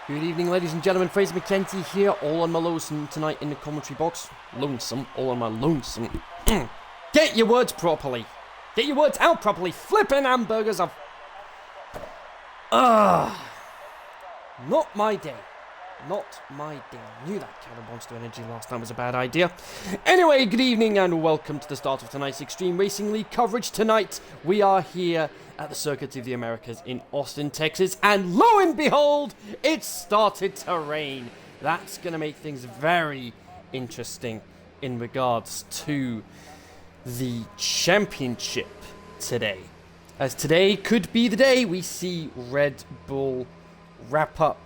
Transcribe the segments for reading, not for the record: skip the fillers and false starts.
Good evening, ladies and gentlemen. Fraser McKenty here, all on my lonesome tonight in the commentary box. Lonesome, all on my lonesome. Get your words properly. Get your words out properly. Flipping hamburgers of... Not my day. Not my day. I knew that kind of Monster Energy last time was a bad idea. Anyway, good evening and welcome to the start of tonight's Extreme Racing League coverage. Tonight, we are here at the Circuit of the Americas in Austin, Texas, and lo and behold, it started to rain. That's going to make things very interesting in regards to the championship today. As today could be the day we see Red Bull wrap up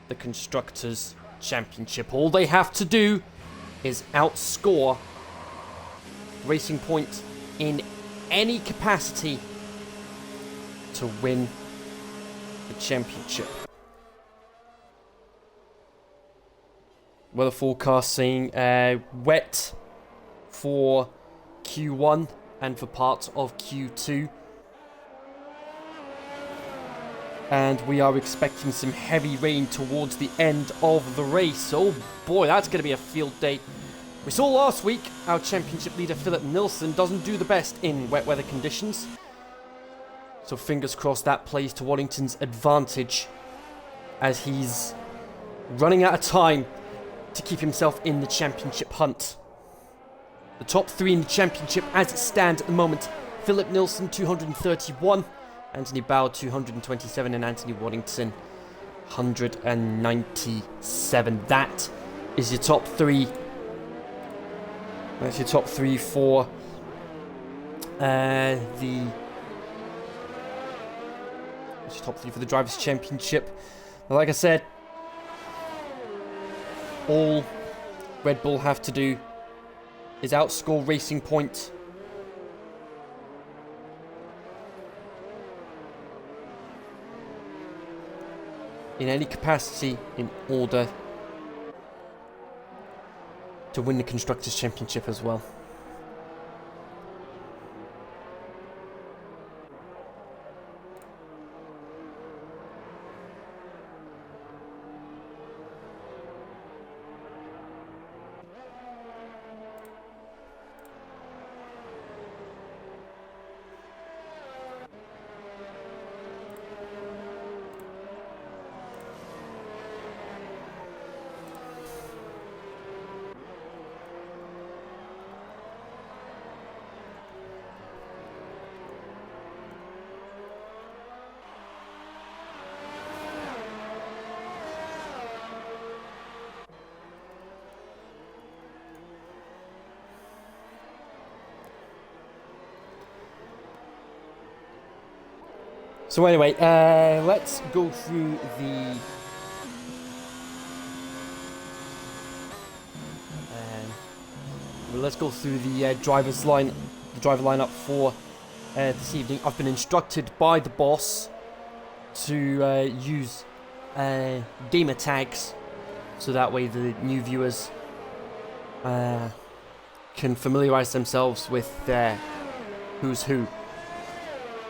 the Constructors' Championship. All they have to do is outscore Racing Point in any capacity to win the championship. Weather forecast saying wet for Q1 and for parts of Q2. And we are expecting some heavy rain towards the end of the race. Oh boy, that's going to be a field day. We saw last week our championship leader Philip Nilsson doesn't do the best in wet weather conditions. So fingers crossed that plays to Waddington's advantage as he's running out of time to keep himself in the championship hunt. The top three in the championship as it stands at the moment: Philip Nilsson 231, Anthony Bauer 227, and Anthony Waddington 197. That is your top three. That's your top three for the top three for the Drivers' Championship. But like I said, all Red Bull have to do is outscore Racing Point in any capacity in order to win the Constructors' Championship as well. So anyway, let's go through the driver lineup for this evening. I've been instructed by the boss to use gamer tags, so that way the new viewers can familiarize themselves with who's who.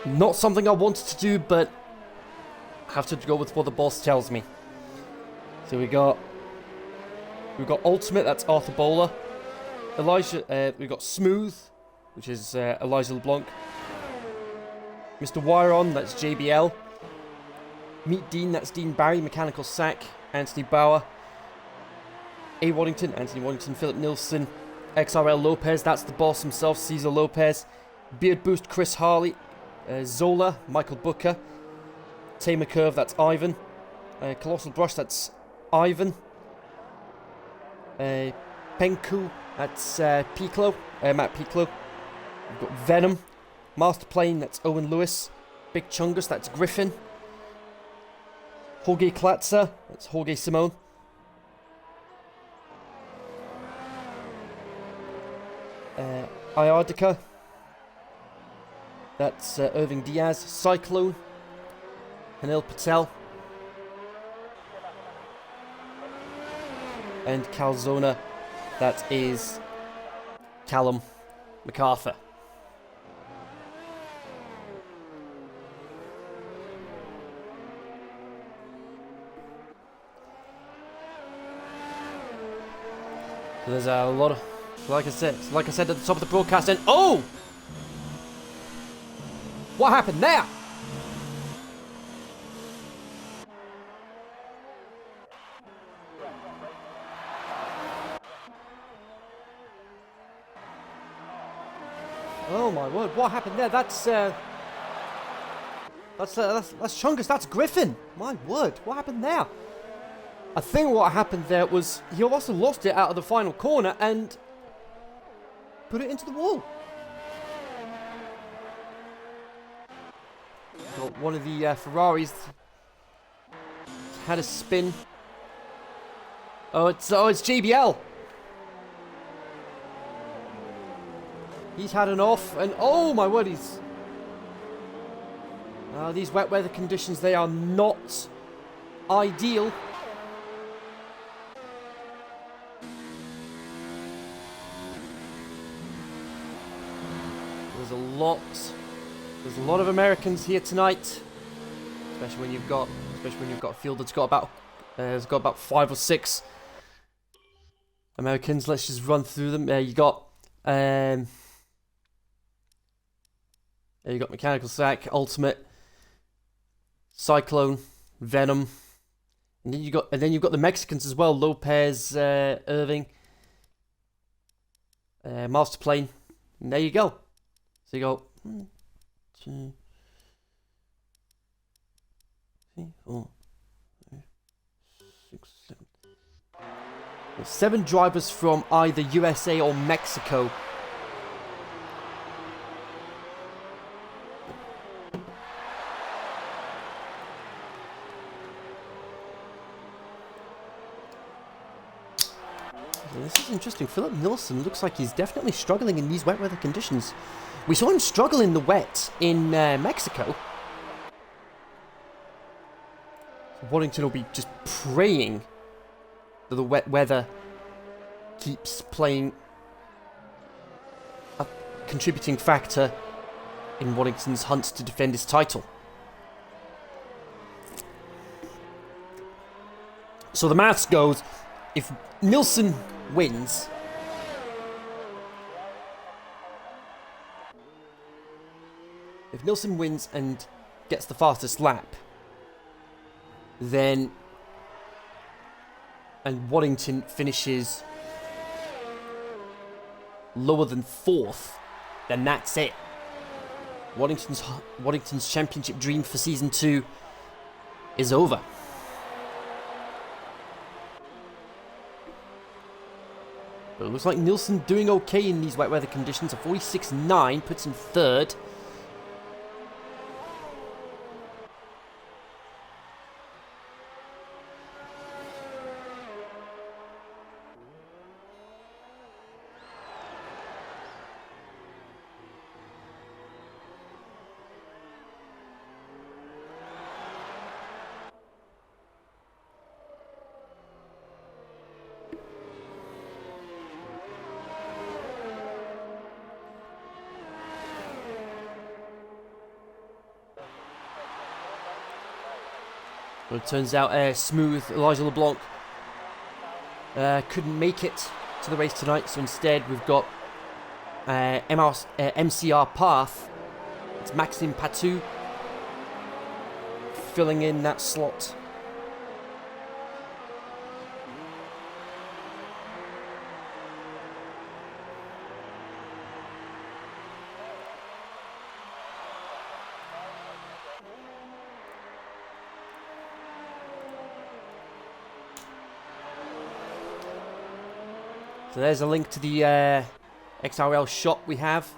Not something I wanted to do, but I have to go with what the boss tells me. So we've got Ultimate, that's Arthur Bowler. We've got Smooth, which is Elijah LeBlanc. Mr. Wiron, that's JBL. Meet Dean, that's Dean Barry. Mechanical Sack, Anthony Bauer. A. Waddington, Anthony Waddington. Philip Nilsson. XRL Lopez, that's the boss himself, Cesar Lopez. Beard Boost, Chris Harley. Zola, Michael Booker. Tamer Curve, that's Ivan. Colossal Brush, that's Ivan. Penku, that's Piccolo, Matt Piccolo. We've got Venom. Master Plane, that's Owen Lewis. Big Chungus, that's Griffin. Jorge Klatzer, that's Jorge Simone. Iardica, that's Irving Diaz. Cyclone, Anil Patel. And Calzona, that is Callum MacArthur. So there's a lot of, like I said at the top of the broadcast, and oh! What happened there? Oh my word, what happened there? That's Chungus, that's Griffin. My word, what happened there? I think what happened there was he also lost it out of the final corner and put it into the wall. Got one of the Ferraris had a spin. Oh, it's JBL. He's had an off, and oh my word, he's... these wet weather conditions, they are not ideal. There's a lot of Americans here tonight, especially when you've got a field that's got about has got about 5 or 6 Americans. Let's just run through them. You got Mechanical Sack, Ultimate, Cyclone, Venom, and then you've got the Mexicans as well. Lopez, Irving, Master Plane, and there you go. So you go 1, 2, 3, 4, 5, 6, 7. There's 7 drivers from either USA or Mexico. This is interesting. Philip Nilsson looks like he's definitely struggling in these wet weather conditions. We saw him struggle in the wet in Mexico. Waddington will be just praying that the wet weather keeps playing a contributing factor in Waddington's hunt to defend his title. So the maths goes, if Nilsson wins, and gets the fastest lap, then and Waddington finishes lower than 4th, then that's it. Waddington's championship dream for season 2 is over. But it looks like Nilsson doing okay in these wet weather conditions. A 46.9 puts him 3rd. Well, it turns out Smooth, Elijah LeBlanc, couldn't make it to the race tonight, so instead we've got MCR Path. It's Maxime Patou filling in that slot. So there's a link to the XRL shop we have.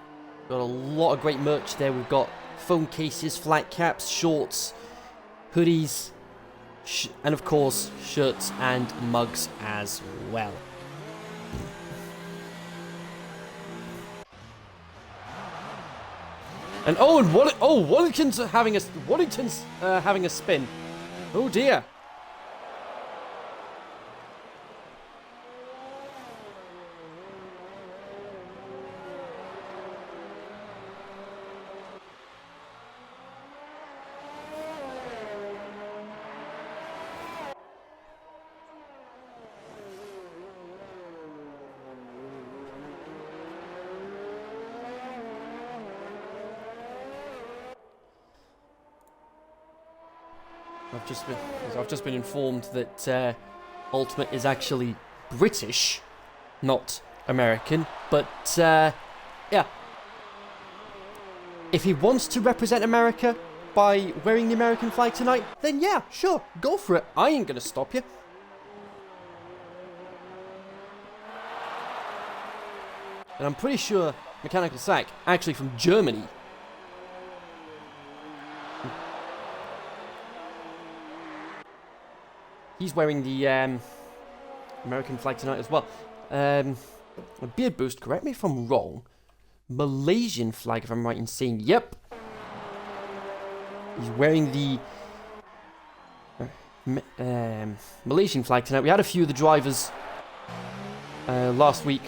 Got a lot of great merch there. We've got phone cases, flat caps, shorts, hoodies, and of course shirts and mugs as well. And Waddington's having a spin. Oh dear. I've just been informed that Ultimate is actually British, not American. But yeah, if he wants to represent America by wearing the American flag tonight, then yeah, sure, go for it. I ain't gonna stop you. And I'm pretty sure Mechanical Sack, actually from Germany. He's wearing the American flag tonight as well. Beard Boost, correct me if I'm wrong. Malaysian flag, if I'm right in saying. Yep. He's wearing the Malaysian flag tonight. We had a few of the drivers last week.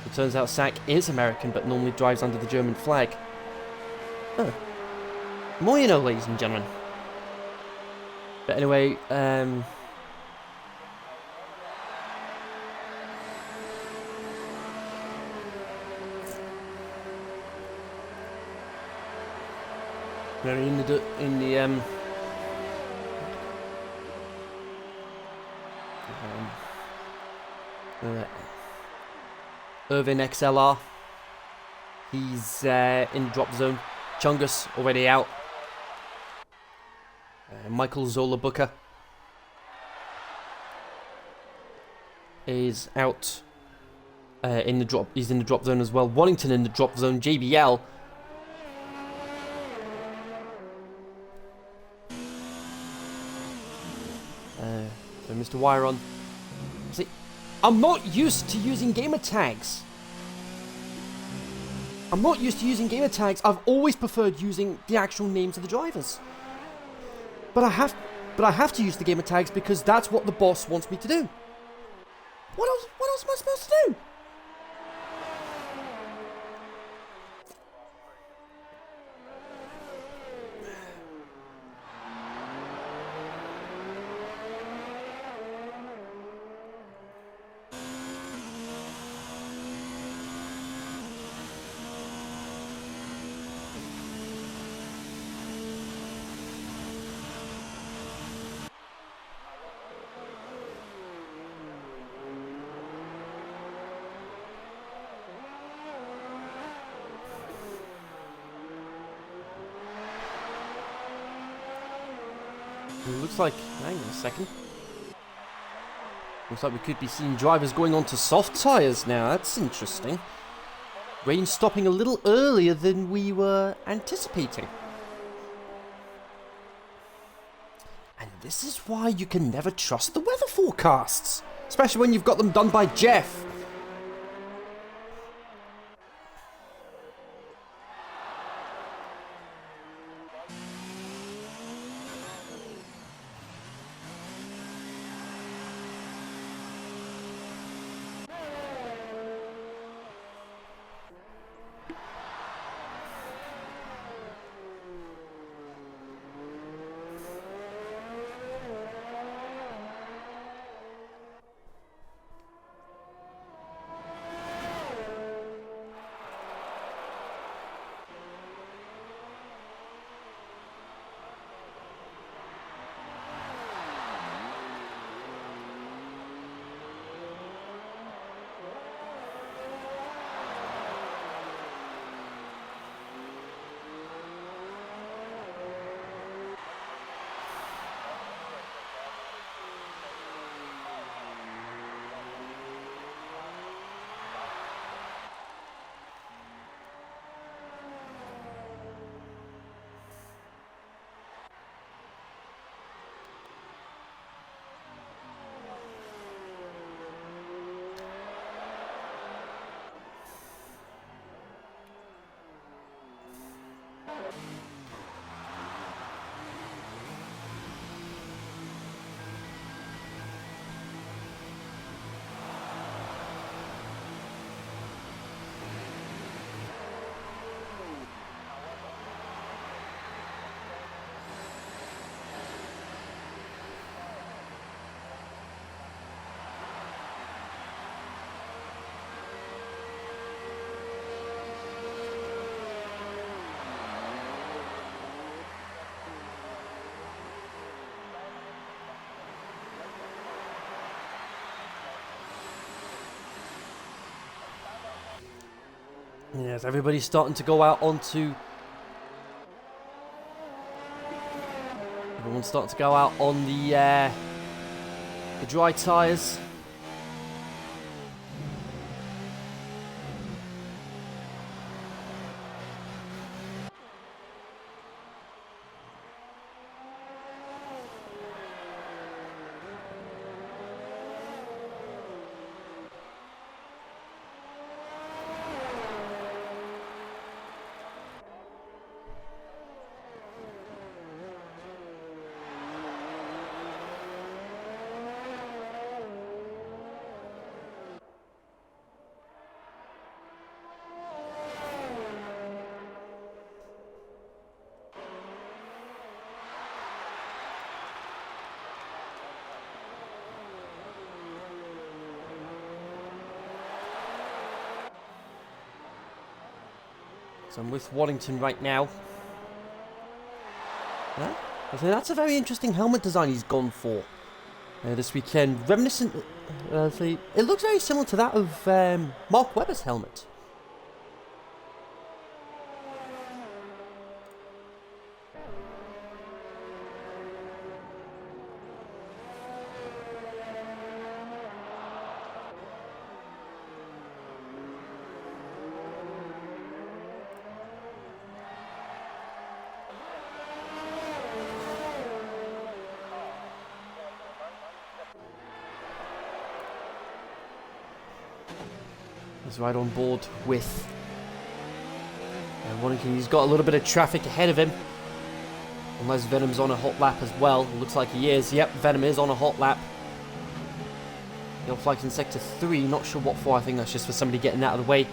It turns out Sack is American, but normally drives under the German flag. Huh. More you know, ladies and gentlemen. But anyway, Irvin XLR. He's in drop zone. Chungus already out. Michael Zola Booker is out in the drop. He's in the drop zone as well. Wallington in the drop zone. JBL. So Mr. Wyron. See, I'm not used to using gamer tags. I've always preferred using the actual names of the drivers. But I have to use the gamer tags because that's what the boss wants me to do. What else am I supposed to do? It looks like, hang on a second. Looks like we could be seeing drivers going on to soft tyres now. That's interesting. Rain stopping a little earlier than we were anticipating. And this is why you can never trust the weather forecasts. Especially when you've got them done by Jeff. Yes, everybody's starting to go out onto... Everyone's starting to go out on the dry tyres. So I'm with Waddington right now. Yeah, I think that's a very interesting helmet design he's gone for this weekend. Reminiscent, it looks very similar to that of Mark Webber's helmet. He's right on board with Waddington. He's got a little bit of traffic ahead of him. Unless Venom's on a hot lap as well. It looks like he is. Yep, Venom is on a hot lap. Yellow flag's in sector 3. Not sure what for. I think that's just for somebody getting out of the way.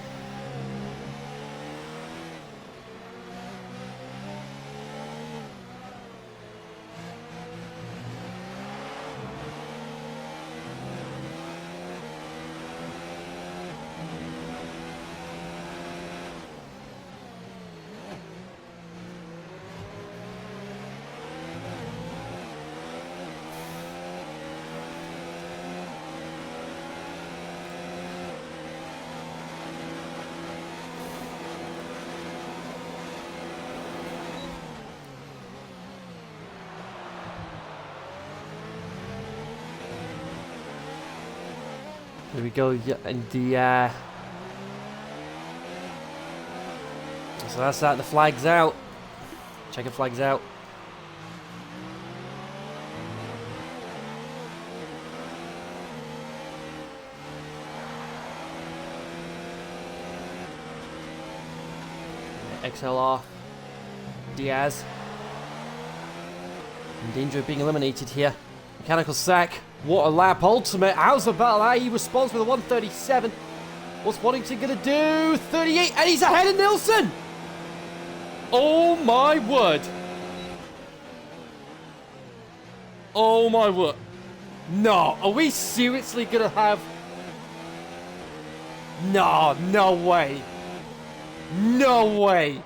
There we go, yeah, and the, so that's that, the flag's out. Checker flag's out. XLR, Diaz. In danger of being eliminated here. Mechanical sack. What a lap. Ultimate. How's about that? He responds with a 137. What's Waddington going to do? 38. And he's ahead of Nilsson. Oh my word. Oh my word. No. Are we seriously going to have... No. No way. No way.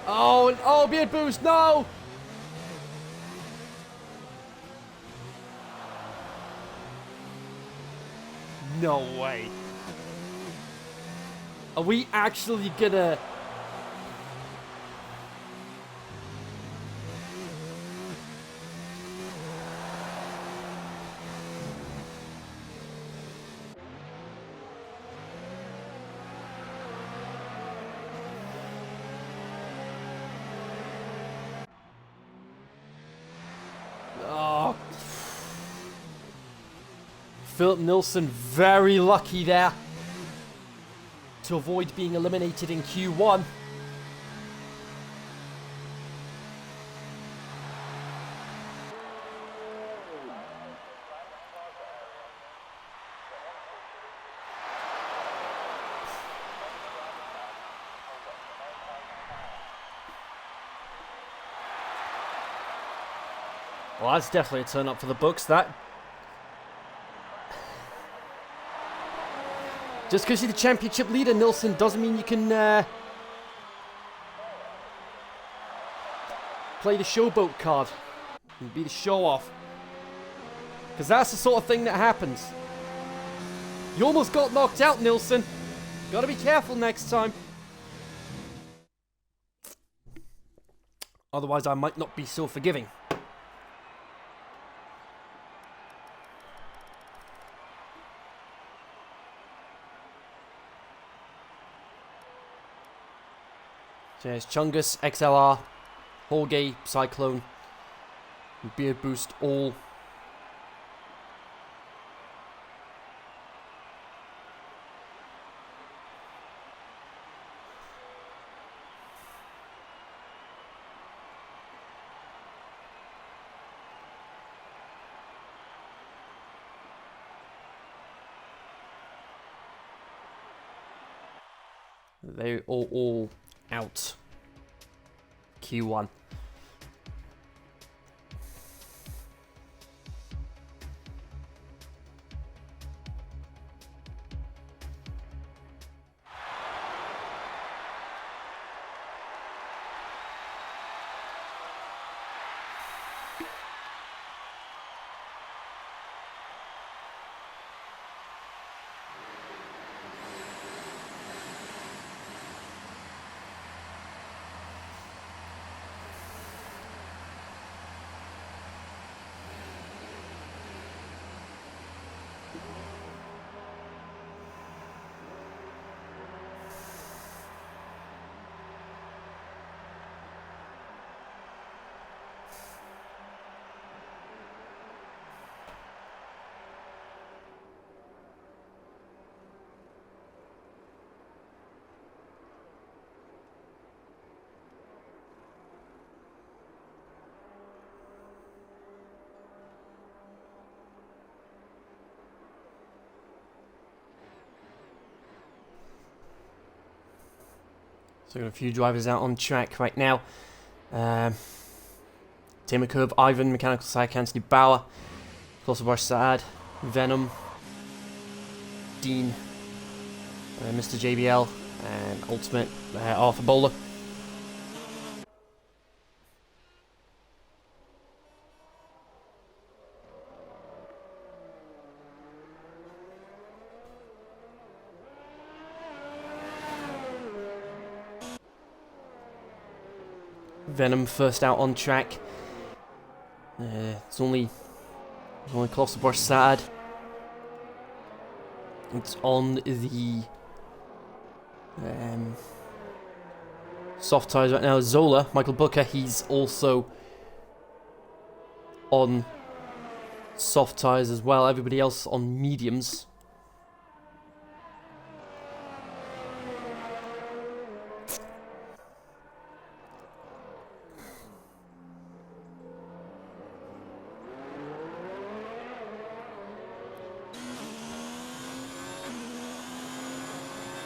Oh, oh, beard boost. No. No way. Are we actually gonna... Oh. Philip Nilsson very lucky there to avoid being eliminated in Q1. Well, that's definitely a turn up for the books, that. Just because you're the championship leader, Nilsson, doesn't mean you can play the showboat card and be the show-off. Because that's the sort of thing that happens. You almost got knocked out, Nilsson. Gotta be careful next time. Otherwise, I might not be so forgiving. So there's Chungus, XLR, Holgay, Cyclone, Beard Boost, all. They're all out. Q1. So got a few drivers out on track right now. Tamer Curve, Ivan, Mechanical Psych, Anthony Bauer, Kosovar Saad, Venom, Dean, Mr. JBL, and Ultimate Arthur Bowler. Venom first out on track. It's only Kosovar Saad. It's on the soft tyres right now. Zola, Michael Booker, he's also on soft tyres as well. Everybody else on mediums.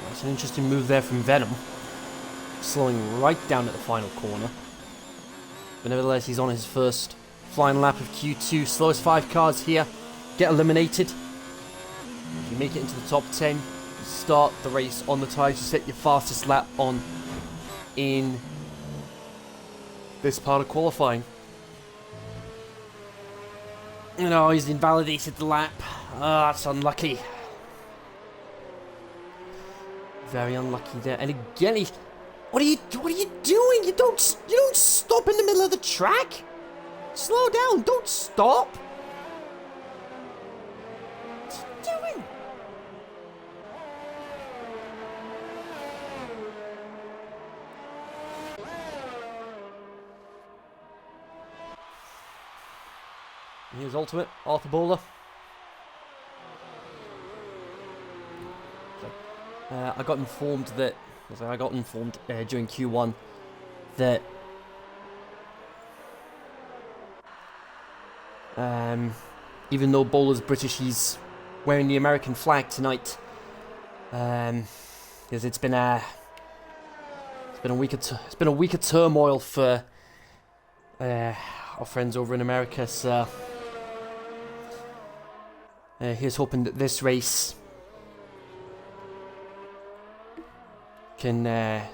That's an interesting move there from Venom. Slowing right down at the final corner. But nevertheless, he's on his first flying lap of Q2. Slowest 5 cars here get eliminated. If you make it into the top 10, you start the race on the tyres. You set your fastest lap on in this part of qualifying. No, he's invalidated the lap. Ah, that's unlucky. Very unlucky there. And again, he's... What are you doing? You don't stop in the middle of the track. Slow down. Don't stop. What are you doing? Here's Ultimate, Arthur Bowler. I got informed that during Q1 that even though Bowler's British, he's wearing the American flag tonight. Because it's been a week of turmoil for our friends over in America. So here's hoping that this race can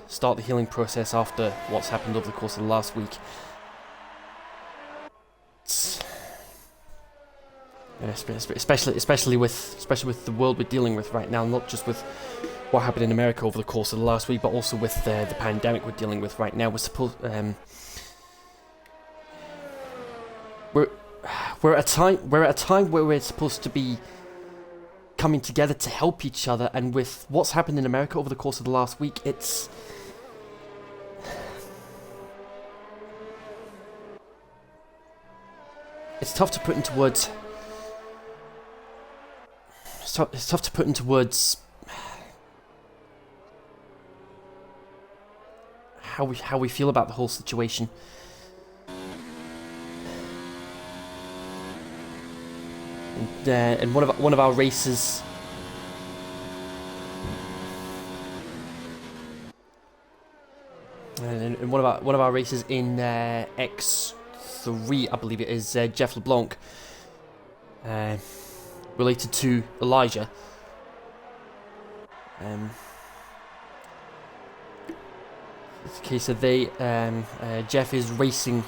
start the healing process after what's happened over the course of the last week. especially with the world we're dealing with right now, not just with what happened in America over the course of the last week, but also with the pandemic we're dealing with right now. We're at a time where we're supposed to be coming together to help each other, and with what's happened in America over the course of the last week, it's tough to put into words. It's tough to put into words how we feel about the whole situation. And one of our races, and one of our races in X3, I believe it is, Jeff LeBlanc, related to Elijah. It's a case of Jeff is racing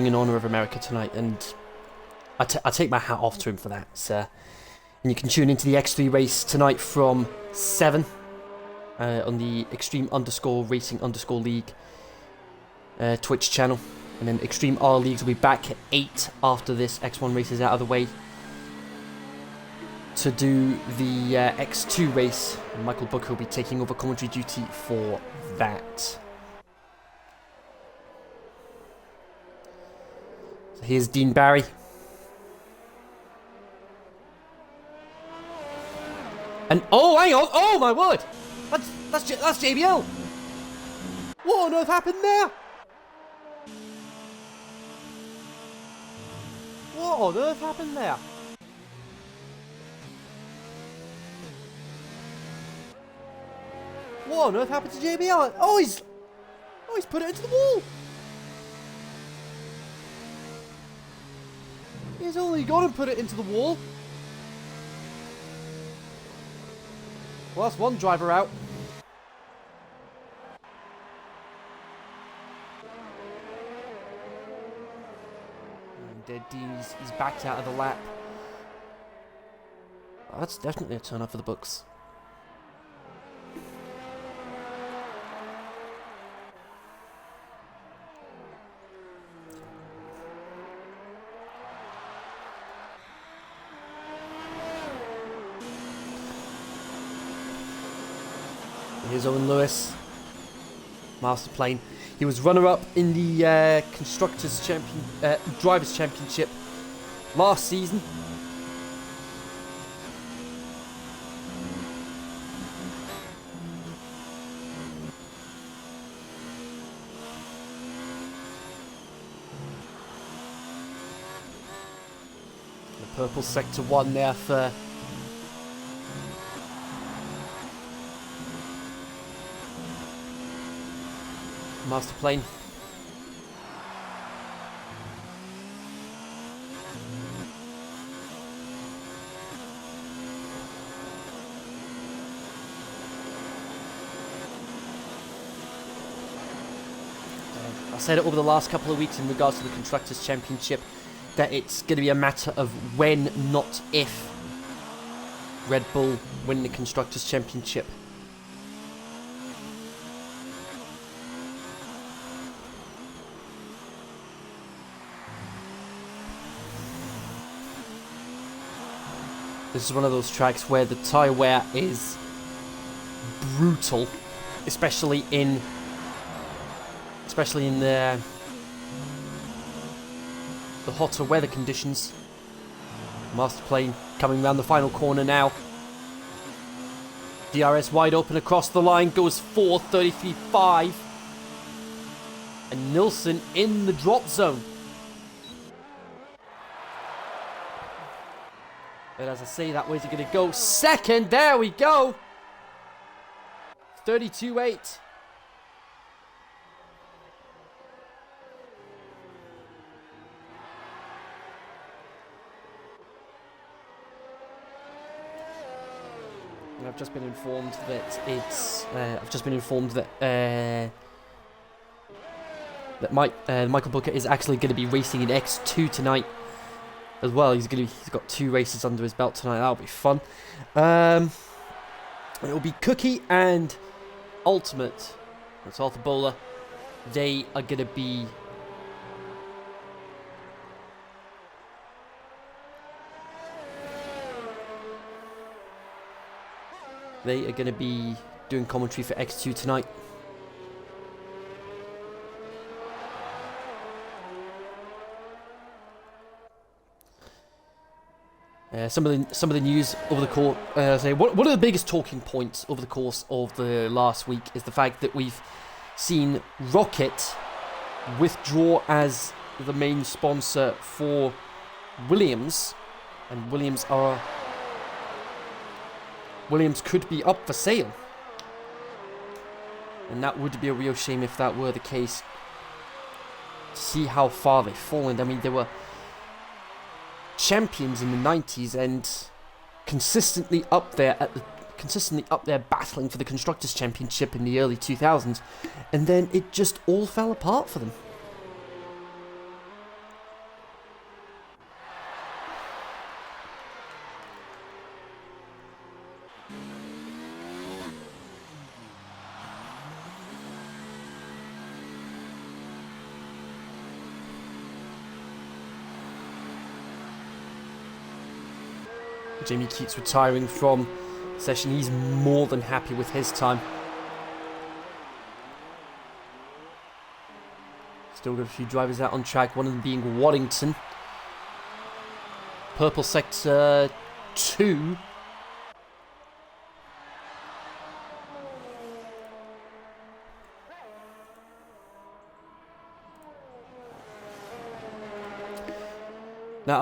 in honour of America tonight, and I take my hat off to him for that. And you can tune into the X3 race tonight from 7 on the Extreme_Racing_League Twitch channel, and then Extreme R Leagues will be back at 8 after this X1 race is out of the way to do the X2 race. And Michael Booker will be taking over commentary duty for that. Here's Dean Barry. And oh, hang on! Oh my word! That's JBL. What on earth happened there? What on earth happened there? What on earth happened to JBL? Oh, he's put it into the wall. He's only gone and put it into the wall. Well, that's one driver out. And he's backed out of the lap. Oh, that's definitely a turn up for the books. Here's Owen Lewis, Master Plane. He was runner-up in the Drivers' Championship last season. The purple sector 1 there for Master Plane. I said it over the last couple of weeks in regards to the Constructors' Championship that it's going to be a matter of when, not if, Red Bull win the Constructors' Championship. This is one of those tracks where the tyre wear is brutal, especially in the hotter weather conditions. Master Plane coming around the final corner now. DRS wide open across the line, goes 4:33.5, and Nilsson in the drop zone. But as I say that, where's he going to go? Second, there we go. 32.8. And I've just been informed that that Michael Booker is actually going to be racing in X2 tonight as well. He's got 2 races under his belt tonight. That'll be fun. It will be Cookie and Ultimate. That's Arthur Bowler. They are going to be doing commentary for X2 tonight. Some of the news over the course. One of the biggest talking points over the course of the last week is the fact that we've seen Rocket withdraw as the main sponsor for Williams, and Williams could be up for sale, and that would be a real shame if that were the case. To see how far they've fallen. I mean, they were champions in the 90s and consistently up there battling for the Constructors' Championship in the early 2000s, and then it just all fell apart for them. Jamie Keats retiring from the session. He's more than happy with his time. Still got a few drivers out on track, one of them being Waddington. Purple Sector 2. Now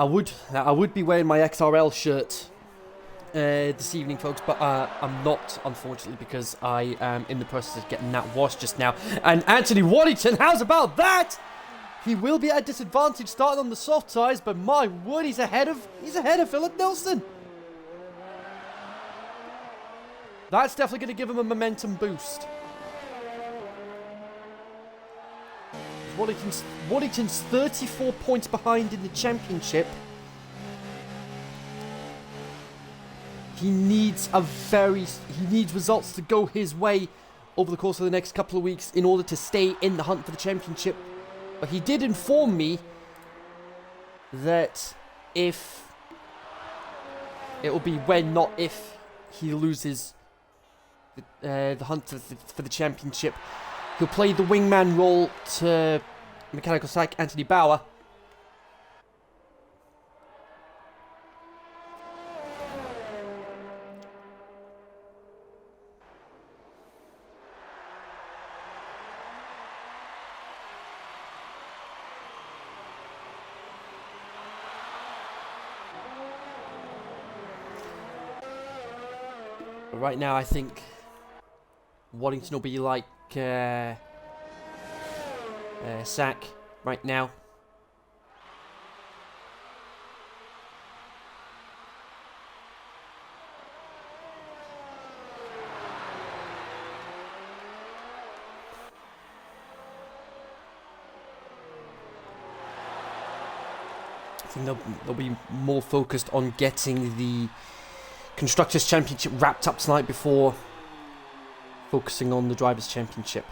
I would be wearing my XRL shirt this evening, folks, but I'm not, unfortunately, because I am in the process of getting that washed just now. And Anthony Waddington, how's about that? He will be at a disadvantage starting on the soft tyres, but my word, he's ahead of Philip Nelson. That's definitely going to give him a momentum boost. Waddington's 34 points behind in the championship. He needs results to go his way over the course of the next couple of weeks in order to stay in the hunt for the championship. But he did inform me that it will be when, not if, he loses the hunt for the championship. He'll play the wingman role to Mechanical Psych Anthony Bauer. But right now, I think Waddington will be like Sack right now. I think they'll be more focused on getting the Constructors' Championship wrapped up tonight before focusing on the Drivers' Championship.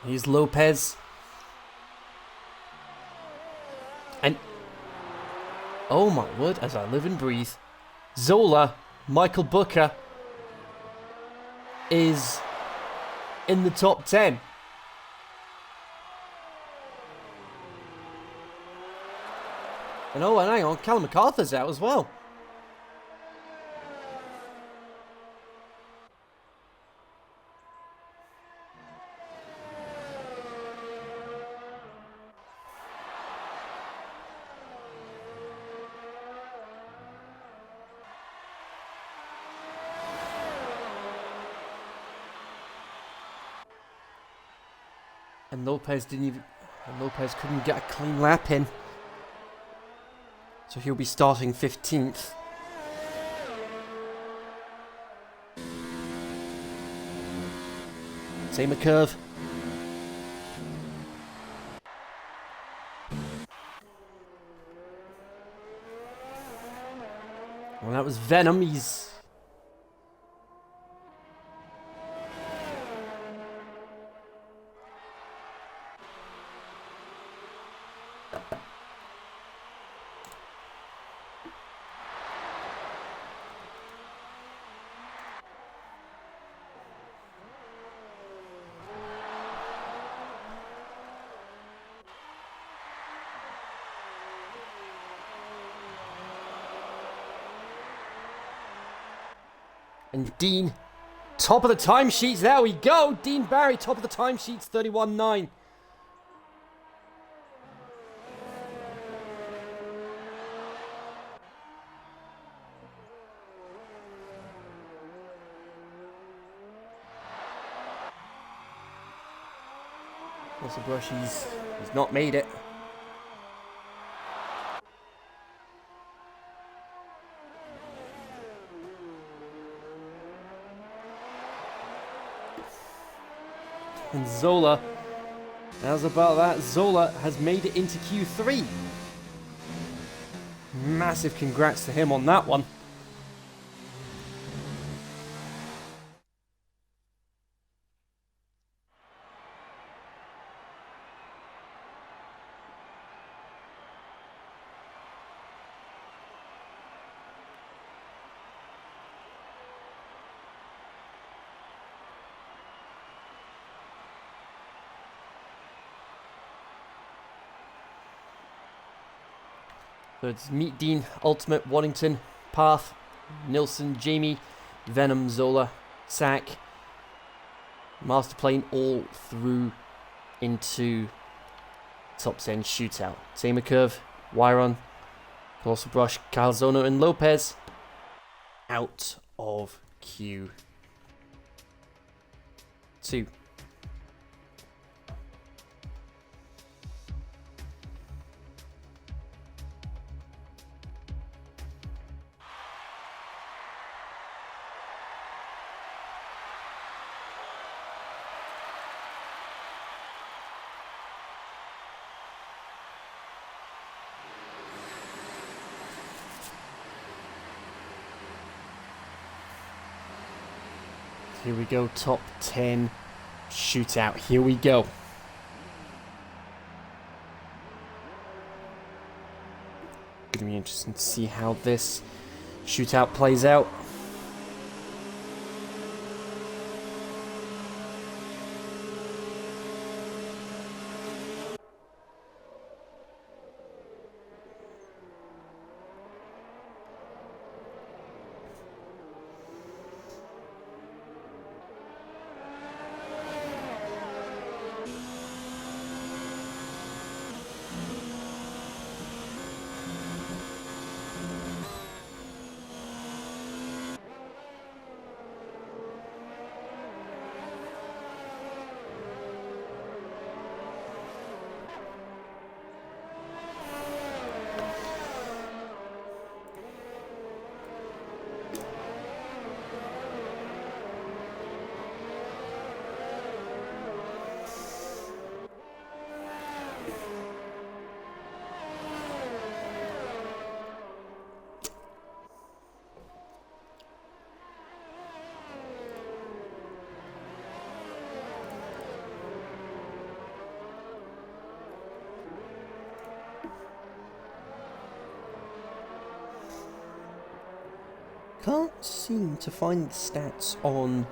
Here's Lopez. And oh my word, as I live and breathe, Zola, Michael Booker, is in the top 10. And oh, and hang on, Callum MacArthur's out as well. And Lopez couldn't get a clean lap in. So he'll be starting 15th. Same a curve. Well, that was Venom. He's and Dean, top of the timesheets. There we go. Dean Barry, top of the timesheets, 31.9. Also, Brush, he's not made it. And Zola, how's about that? Zola has made it into Q3. Massive congrats to him on that one. So it's Meet Dean, Ultimate, Waddington, Path, Nilsson, Jamie, Venom, Zola, Sack, Master Plane, all through into top 10 shootout. Same curve, Wyron, Colossal Brush, Calzono, and Lopez out of Q2. Here we go, top 10 shootout. Here we go. Gonna be interesting to see how this shootout plays out. can't seem to find the stats on...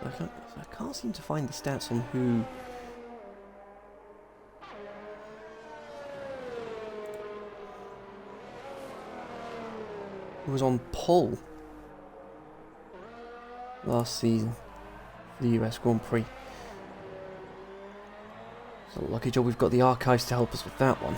I can't seem to find the stats on who... who was on pole last season for the US Grand Prix. So lucky job we've got the archives to help us with that one.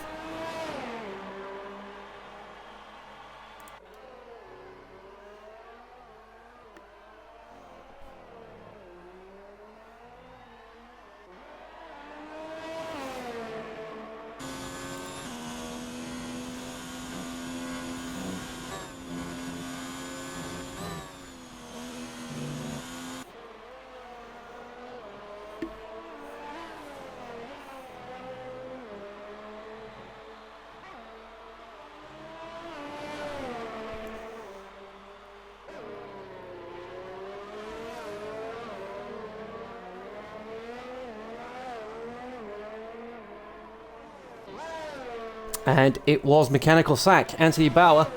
And it was mechanical sack, Anthony Bauer,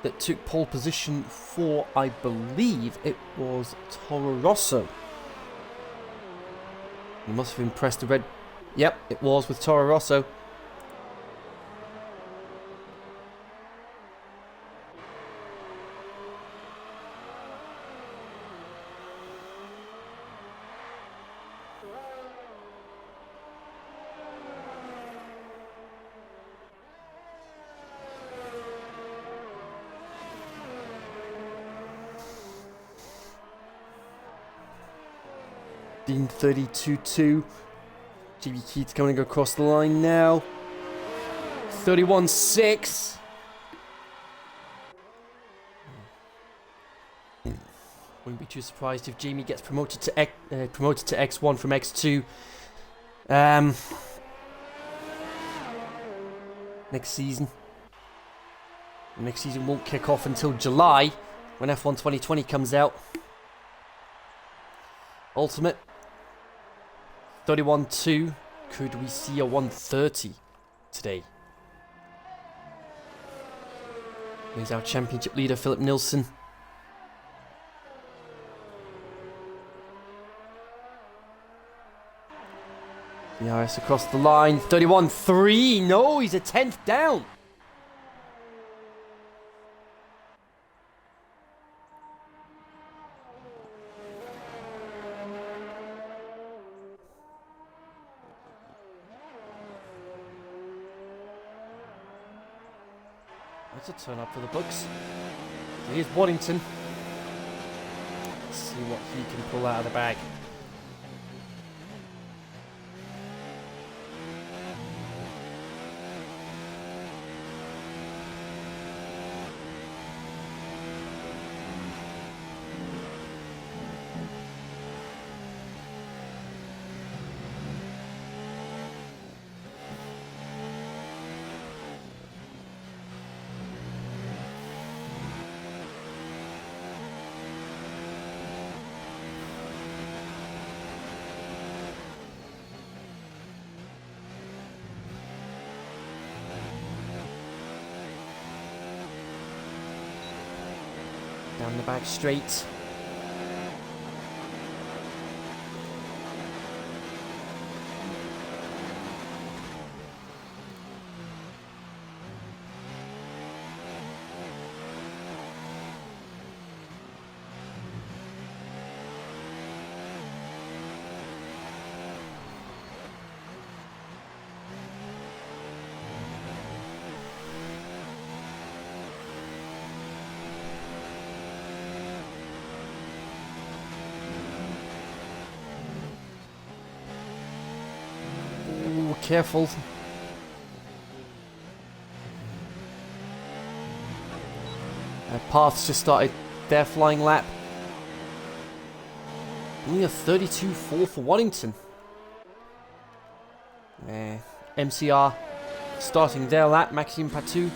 that took pole position for, I believe, it was Toro Rosso. He must have impressed the red... Yep, it was with Toro Rosso. Dean 32-2. GB Keats coming across the line now. 31-6. Wouldn't be too surprised if Jamie gets promoted to X1 from X2. Next season. Next season won't kick off until July, when F1 2020 comes out. Ultimate 31-2. Could we see a 130 today? Here's our championship leader, Philip Nilsson. DRS across the line. 31-3. No, he's a 10th down. That's a turn up for the books. Here's Waddington. Let's see what he can pull out of the bag. Down the back straight. Careful. Paths just started their flying lap. Only a 32-4 for Waddington. MCR starting their lap. Maxime Patou.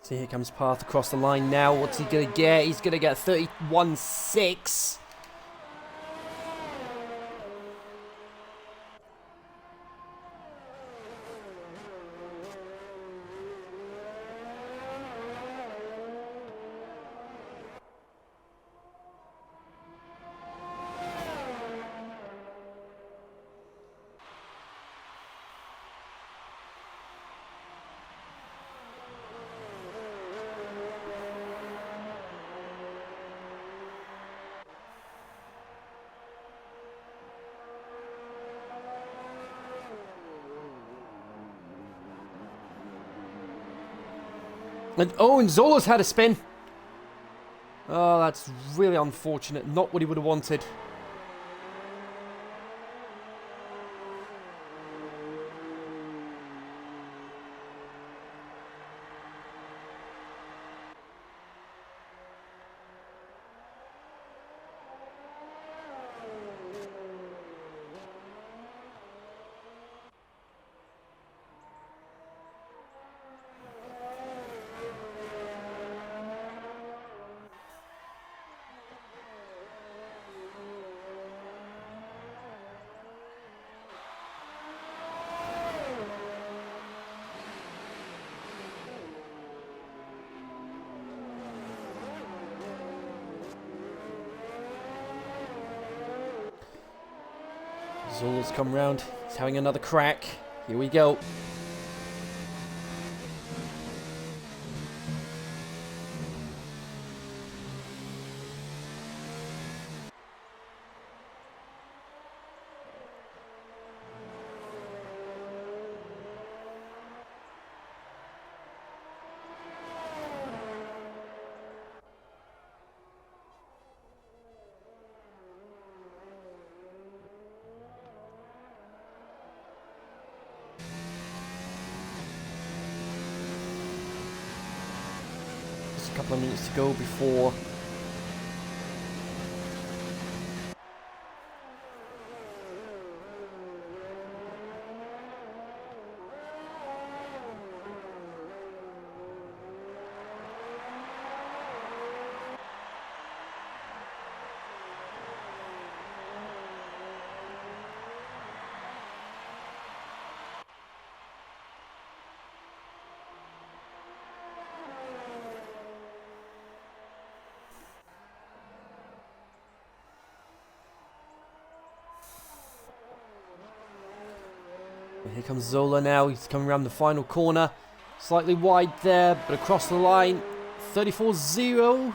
So here comes Path across the line now. What's he going to get? He's going to get 31.6. And Zola's had a spin. Oh, that's really unfortunate. Not what he would have wanted. Zola's come round. He's having another crack. Here we go. A couple of minutes to go before here comes Zola now. He's coming around the final corner. Slightly wide there, but across the line. 34.0.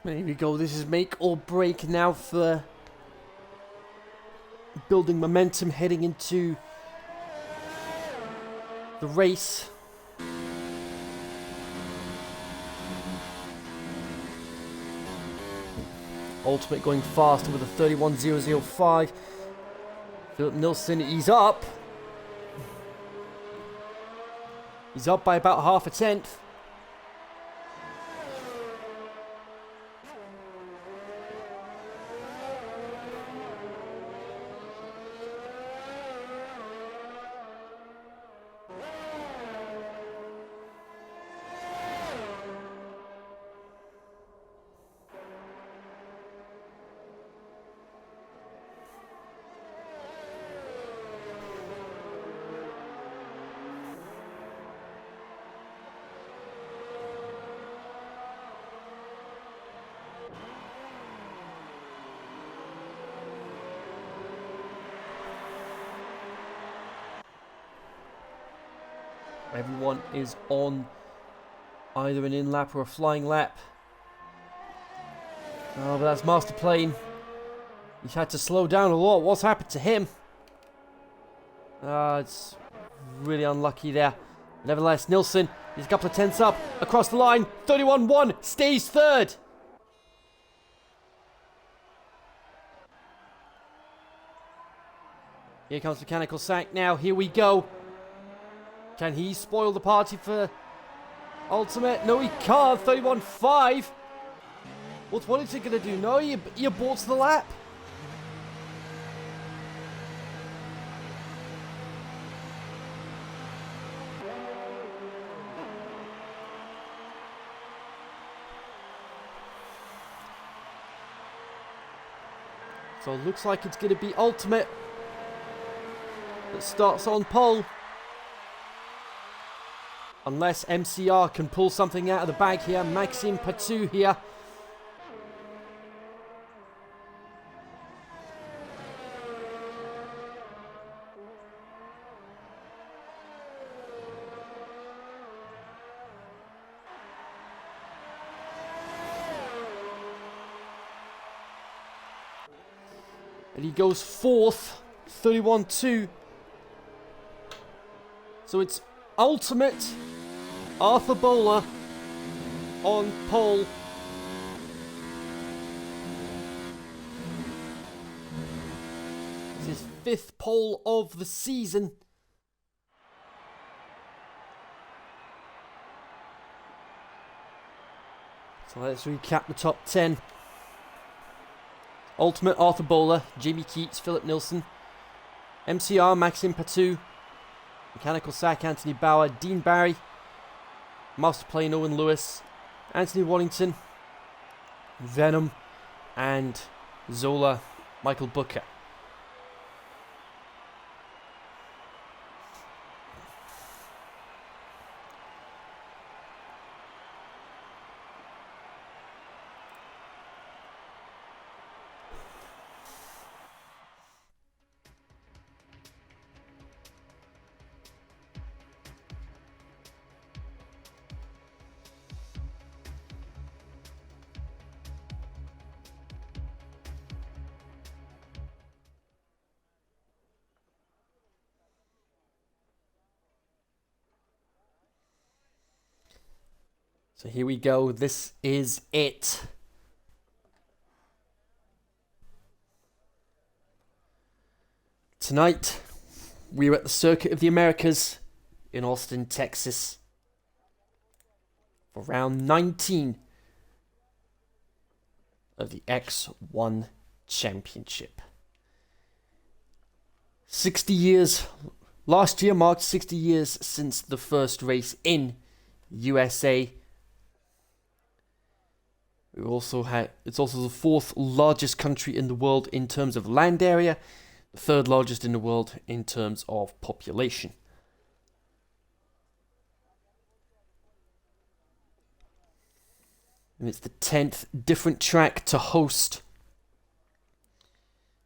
There we go. This is make or break now for building momentum heading into the race. Ultimate going faster with a 31.005. Philip Nilsson, he's up. He's up by about half a tenth. Everyone is on either an in-lap or a flying lap. Oh, but that's Master Plane. He's had to slow down a lot. What's happened to him? It's really unlucky there. Nevertheless, Nilsson, he's a couple of tenths up. Across the line, 31.1, stays third. Here comes Mechanical Sack now. Here we go. Can he spoil the party for Ultimate? No, he can't. 31.5. What is he going to do? No, he aborts the lap. So it looks like it's going to be Ultimate that starts on pole. Unless MCR can pull something out of the bag here. Maxime Patou here. And he goes fourth, 31-2. So it's Ultimate Arthur Bowler on pole. It's his 5th pole of the season. So let's recap the top 10. Ultimate Arthur Bowler, Jamie Keats, Philip Nilsson, MCR Maxime Patou, Mechanical Sack Anthony Bauer, Dean Barry, Master Plane Owen Lewis, Anthony Wallington, Venom, and Zola Michael Booker. So here we go. This is it. Tonight, we're at the Circuit of the Americas in Austin, Texas, for round 19 of the X1 Championship. 60 years, last year marked 60 years since the first race in USA. It's also the 4th largest country in the world in terms of land area, the 3rd largest in the world in terms of population. And it's the 10th different track to host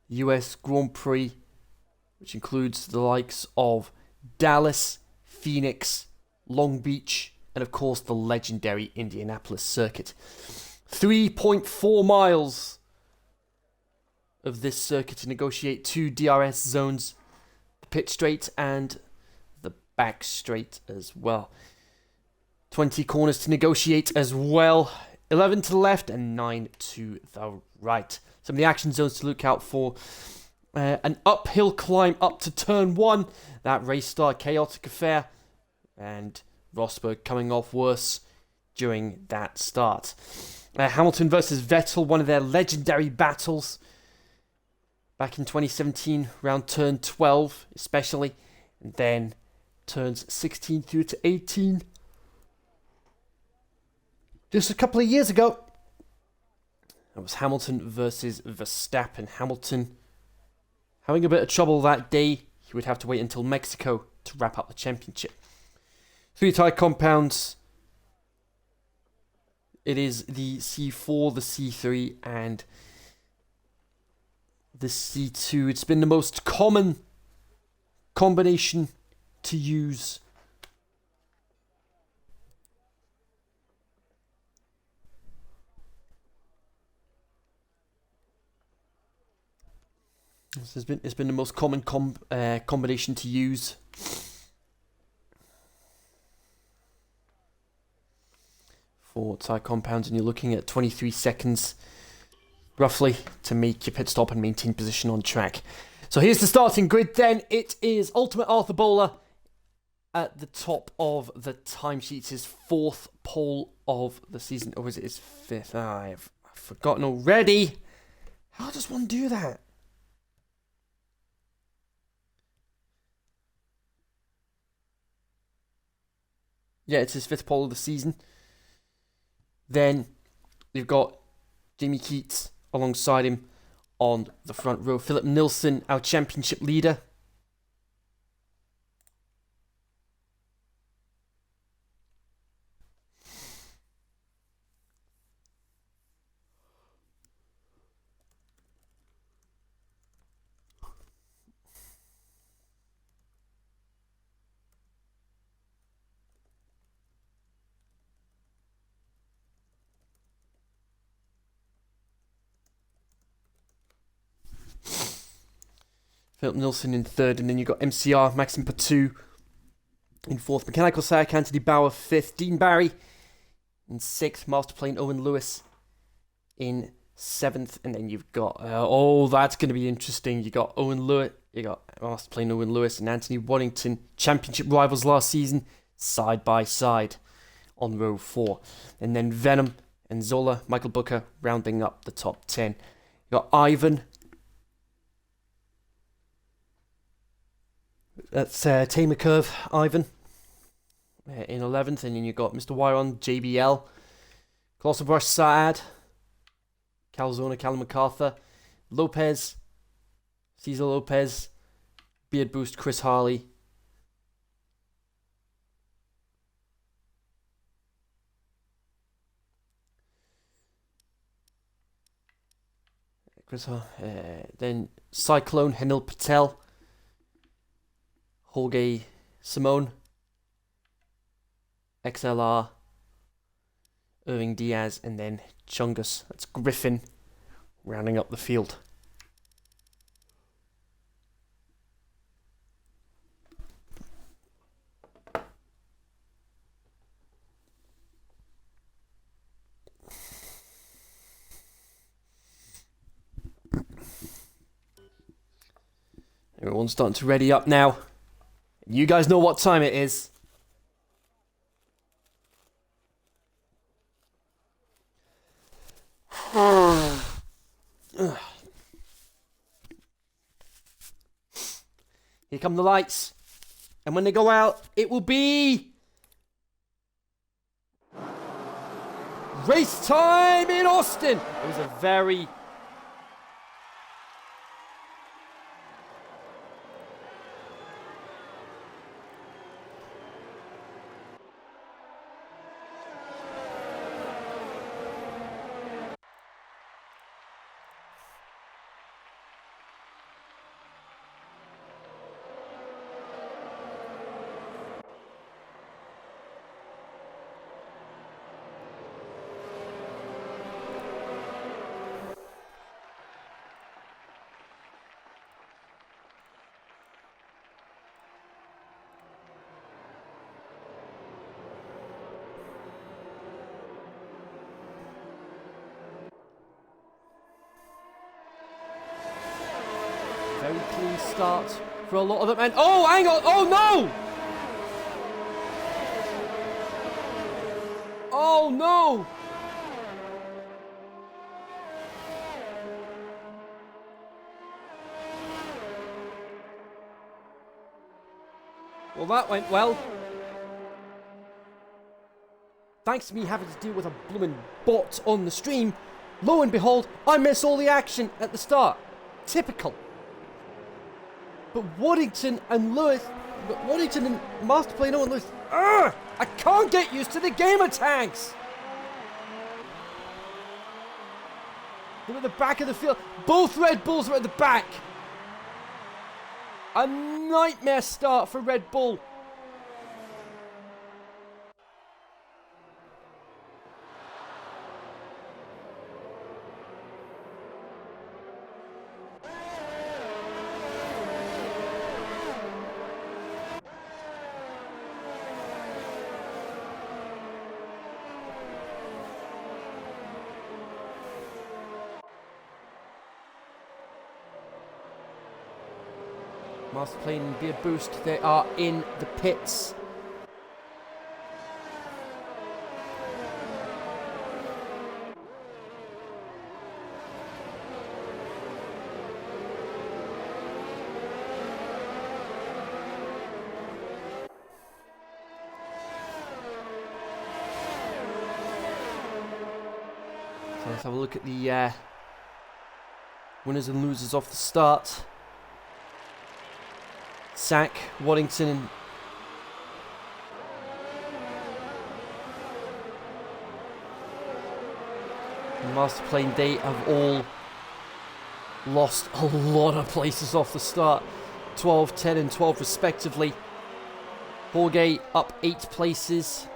US Grand Prix, which includes the likes of Dallas, Phoenix, Long Beach, and of course the legendary Indianapolis circuit. 3.4 miles of this circuit to negotiate 2 DRS zones, the pit straight and the back straight as well. 20 corners to negotiate as well, 11 to the left and 9 to the right. Some of the action zones to look out for. An uphill climb up to turn 1, that race start chaotic affair, and Rosberg coming off worse during that start. Hamilton versus Vettel, one of their legendary battles back in 2017, around turn 12 especially, and then turns 16 through to 18. Just a couple of years ago, it was Hamilton versus Verstappen. Hamilton having a bit of trouble that day. He would have to wait until Mexico to wrap up the championship. 3 tyre compounds. It is the C4, the C3, and the C2. It's been the most common combination to use. It's been the most common combination to use. For tyre compounds, and you're looking at 23 seconds roughly to make your pit stop and maintain position on track. So here's the starting grid then. It is Ultimate Arthur Bowler at the top of the timesheets, his 4th pole of the season. Or is it his 5th? I've forgotten already. How does one do that? Yeah, it's his 5th pole of the season. Then you've got Jamie Keats alongside him on the front row. Philip Nilsson, our championship leader. Philip Nilsson in third, and then you've got MCR, Maxim Patu in fourth. Mechanical Sack, Anthony Bauer fifth. Dean Barry in sixth. Masterplane, Owen Lewis in seventh. And then you've got, that's going to be interesting. You got Owen Lewis, you got Masterplane, Owen Lewis, and Anthony Waddington, championship rivals last season, side by side on row 4. And then Venom and Zola, Michael Booker, rounding up the top 10. You got Ivan. That's Tamer Curve, Ivan, in 11th. And then you've got Mr. Wyron, JBL, Colossal Brush, Saad, Calzona, Callum MacArthur, Lopez, Cesar Lopez, Beard Boost, Chris Harley. Then Cyclone, Hanil Patel, Jorge Simone, XLR, Irving Diaz, and then Chungus. That's Griffin rounding up the field. Everyone's starting to ready up now. You guys know what time it is. Here come the lights. And when they go out, it will be race time in Austin. It was a very very clean start for a lot of them. And oh, hang on! Oh no! Oh no! Well, that went well. Thanks to me having to deal with a bloomin' bot on the stream, lo and behold, I miss all the action at the start. Typical. But Waddington and Masterplane Owen Lewis, I can't get used to the gamer tags. They're at the back of the field. Both Red Bulls are at the back. A nightmare start for Red Bull. Masterplane and Beard Boost, they are in the pits. So let's have a look at the Winners and losers off the start. Sack, Waddington. And Master Plane Day have all lost a lot of places off the start. 12, 10 and 12 respectively. Horgate up 8 places.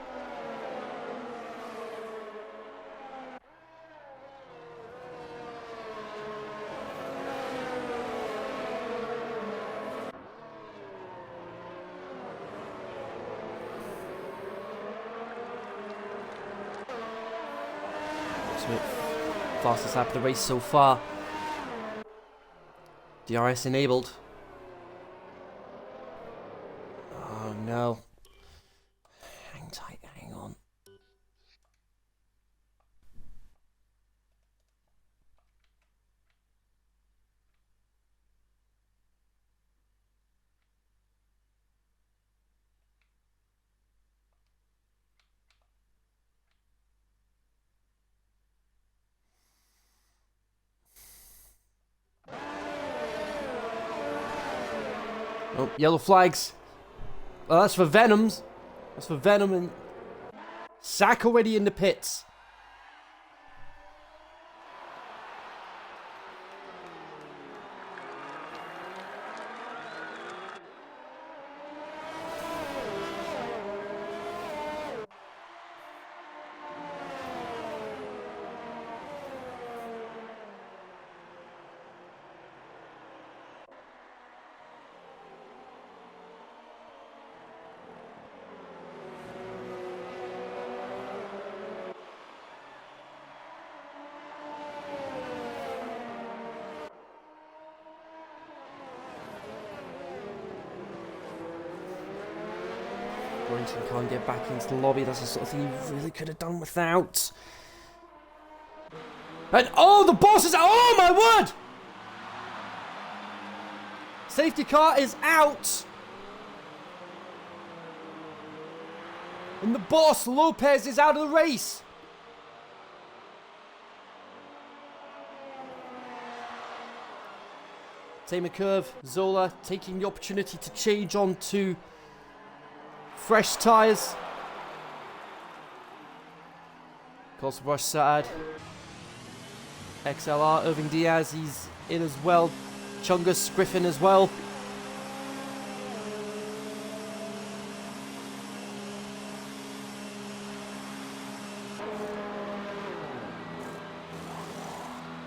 Fastest lap of the race so far. DRS enabled. Oh no. Hang tight, hang on. Oh, yellow flags. Oh, that's for Venoms. That's for Venom and Sack already in the pits. Warrington can't get back into the lobby. That's the sort of thing you really could have done without. And oh, the boss is... Oh my word! Safety car is out. And the boss, Lopez, is out of the race. Tamer curve, Zola taking the opportunity to change on to fresh tyres. Costa Brush side. XLR, Irving Diaz, he's in as well. Chungus, Griffin as well.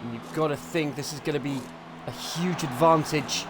And you've got to think this is going to be a huge advantage.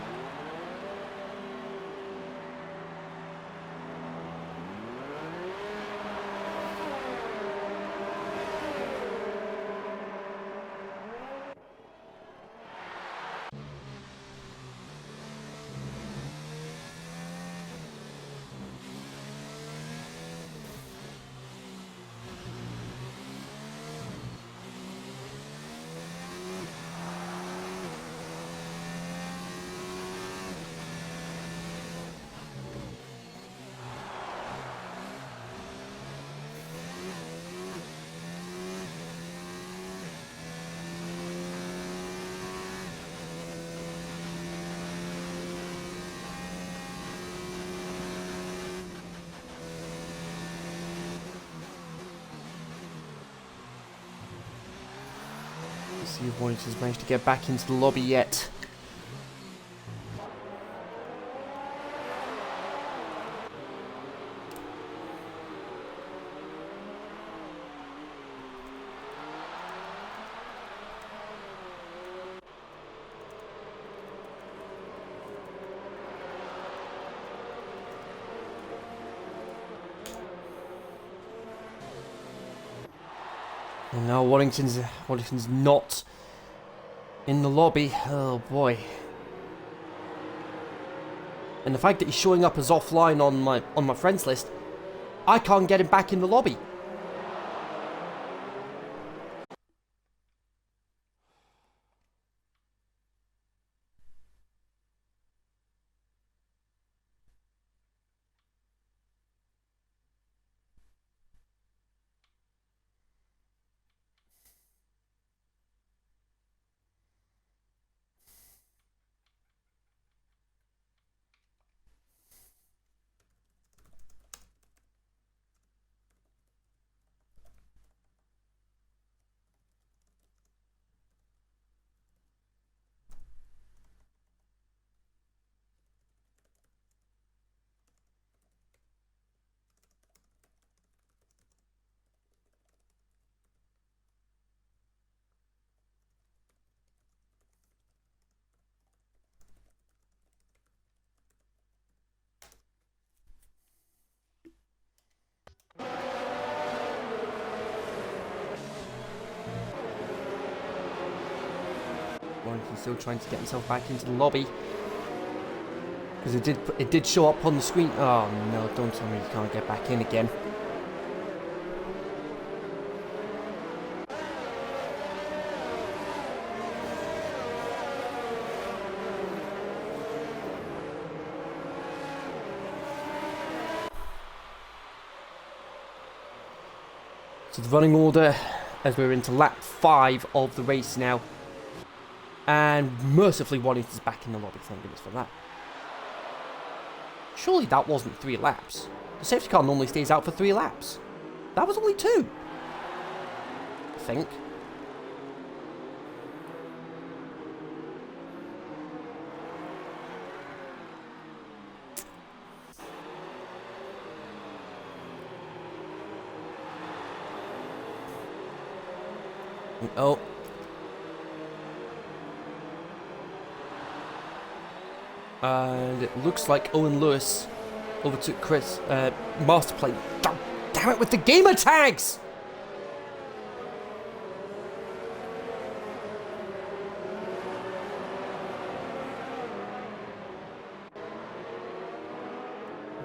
See if Warrington's managed to get back into the lobby yet. And now Waddington's not in the lobby. Oh boy. And the fact that he's showing up as offline on my friends list, I can't get him back in the lobby. Warrington's still trying to get himself back into the lobby. Because it did show up on the screen. Oh no, don't tell me you can't get back in again. So the running order as we're into lap 5 of the race now. And mercifully Warrington's back in the lobby, thank goodness for that. Surely that wasn't 3 laps. The safety car normally stays out for 3 laps. That was only 2. I think. Oh. And it looks like Owen Lewis overtook Chris Masterplane. Damn it with the gamer tags!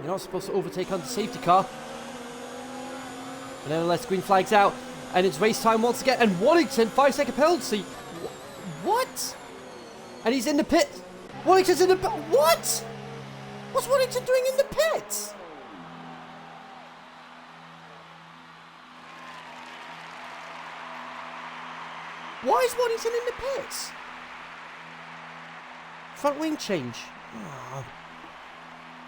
You're not supposed to overtake on the safety car. But nevertheless, green flag's out. And it's race time once again. And Warrington, 5-second penalty. What? And he's in the pit. Warrington's in the pit. What? What's Warrington doing in the pits? Why is Warrington in the pits? Front wing change. Oh.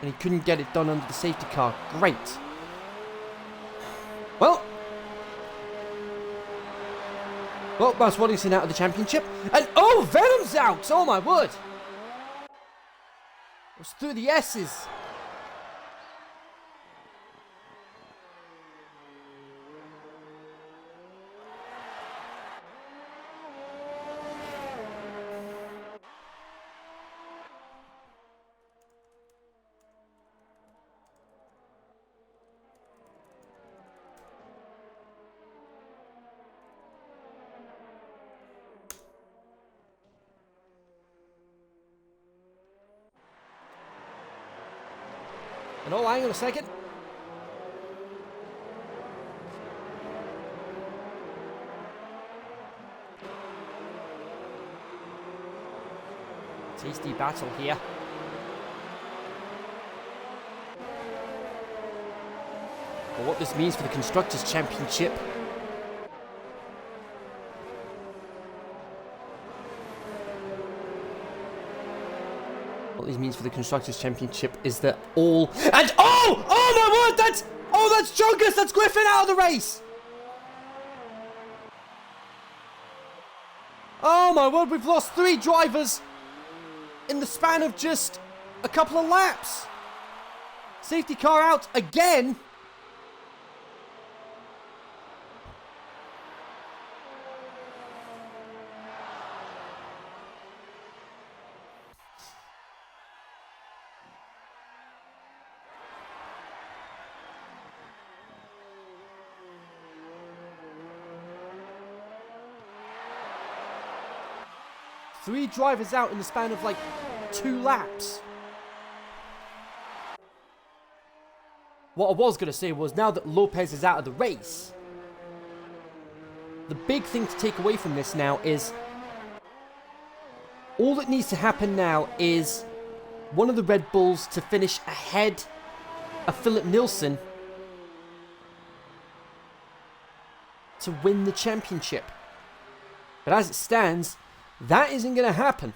And he couldn't get it done under the safety car. Great. Well, Mouse Warrington out of the championship. And oh, Venom's out! Oh my word! It was through the S's. And oh, hang on a second. Tasty battle here. But what this means for the Constructors' Championship. What this means for the Constructors' Championship is that all... And oh! Oh my word! That's... Oh, that's Junkus! That's Griffin out of the race! Oh my word, we've lost 3 drivers in the span of just a couple of laps. Safety car out again. Three drivers out in the span of like 2 laps. What I was going to say was, now that Lopez is out of the race, the big thing to take away from this now is, all that needs to happen now is one of the Red Bulls to finish ahead of Philip Nilsson to win the championship. But as it stands, that isn't going to happen.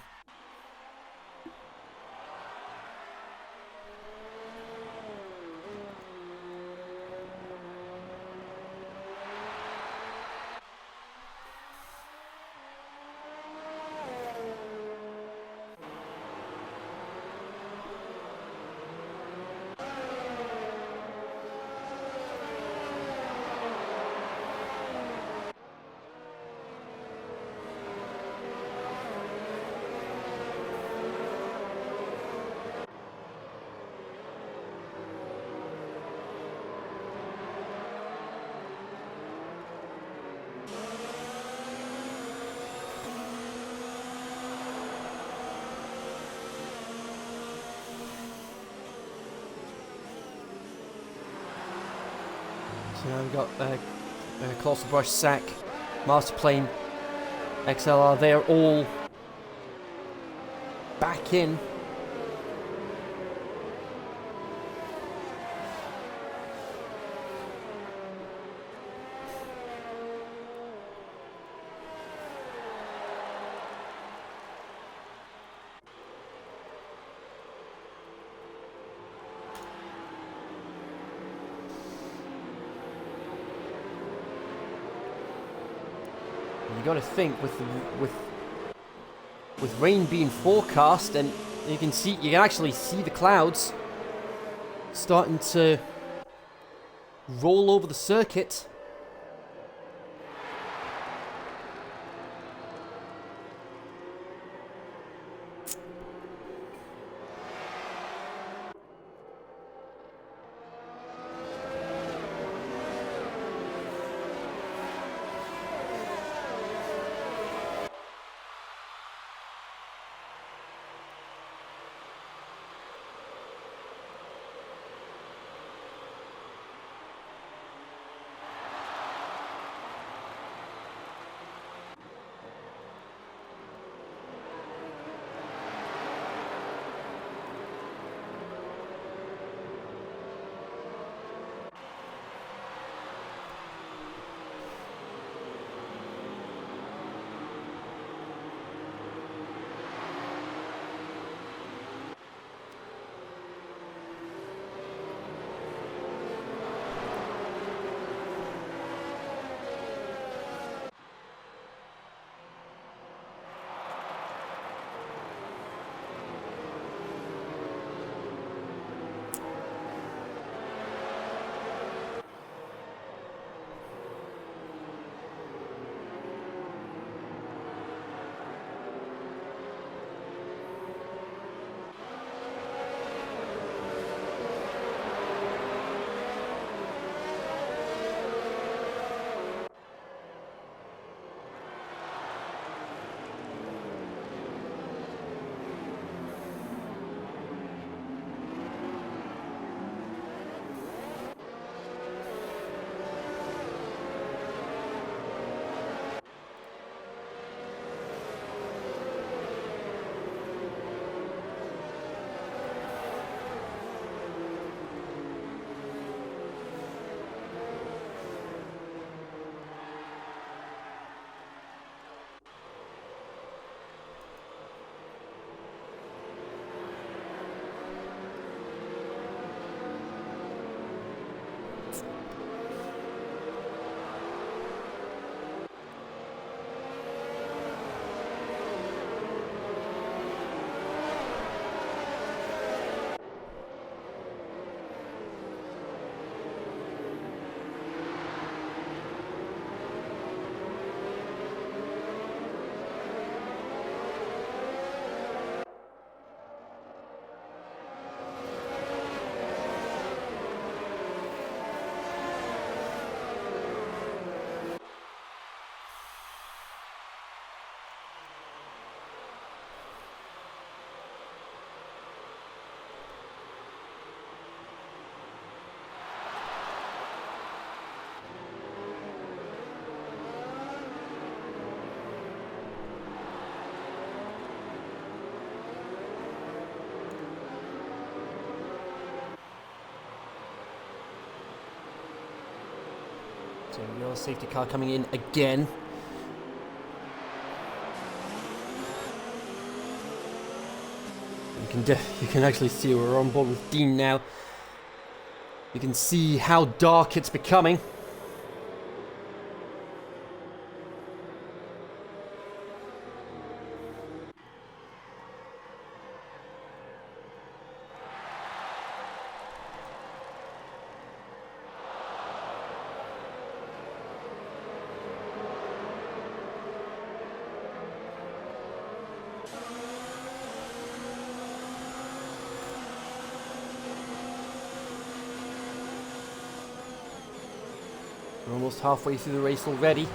So now we've got Colossal Brush, Sack, Master Plane, XLR. They are all back in. You got to think with rain being forecast, and you can actually see the clouds starting to roll over the circuit. So your safety car coming in again. You can actually see we're on board with Dean now. You can see how dark it's becoming. We're almost halfway through the race already.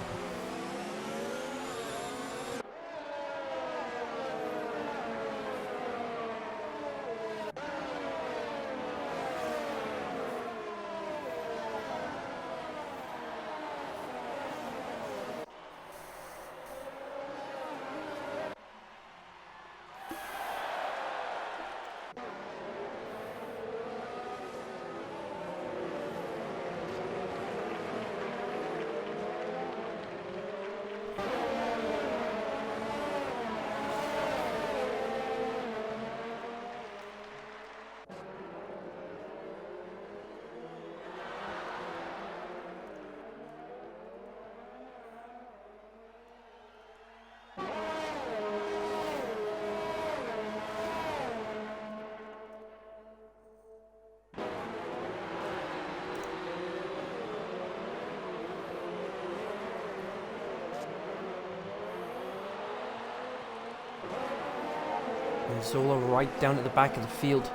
And Zola right down at the back of the field.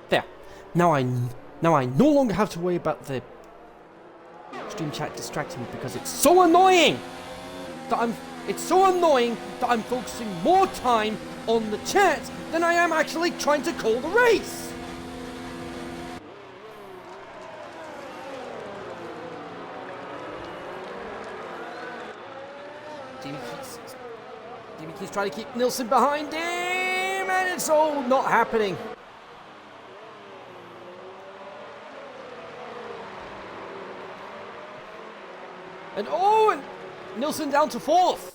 There. Now I no longer have to worry about the stream chat distracting me because it's so annoying that I'm focusing more time on the chat than I am actually trying to call the race. Jamie Keith's trying to keep Nilsson behind him, and it's all not happening. And Nilsson down to 4th.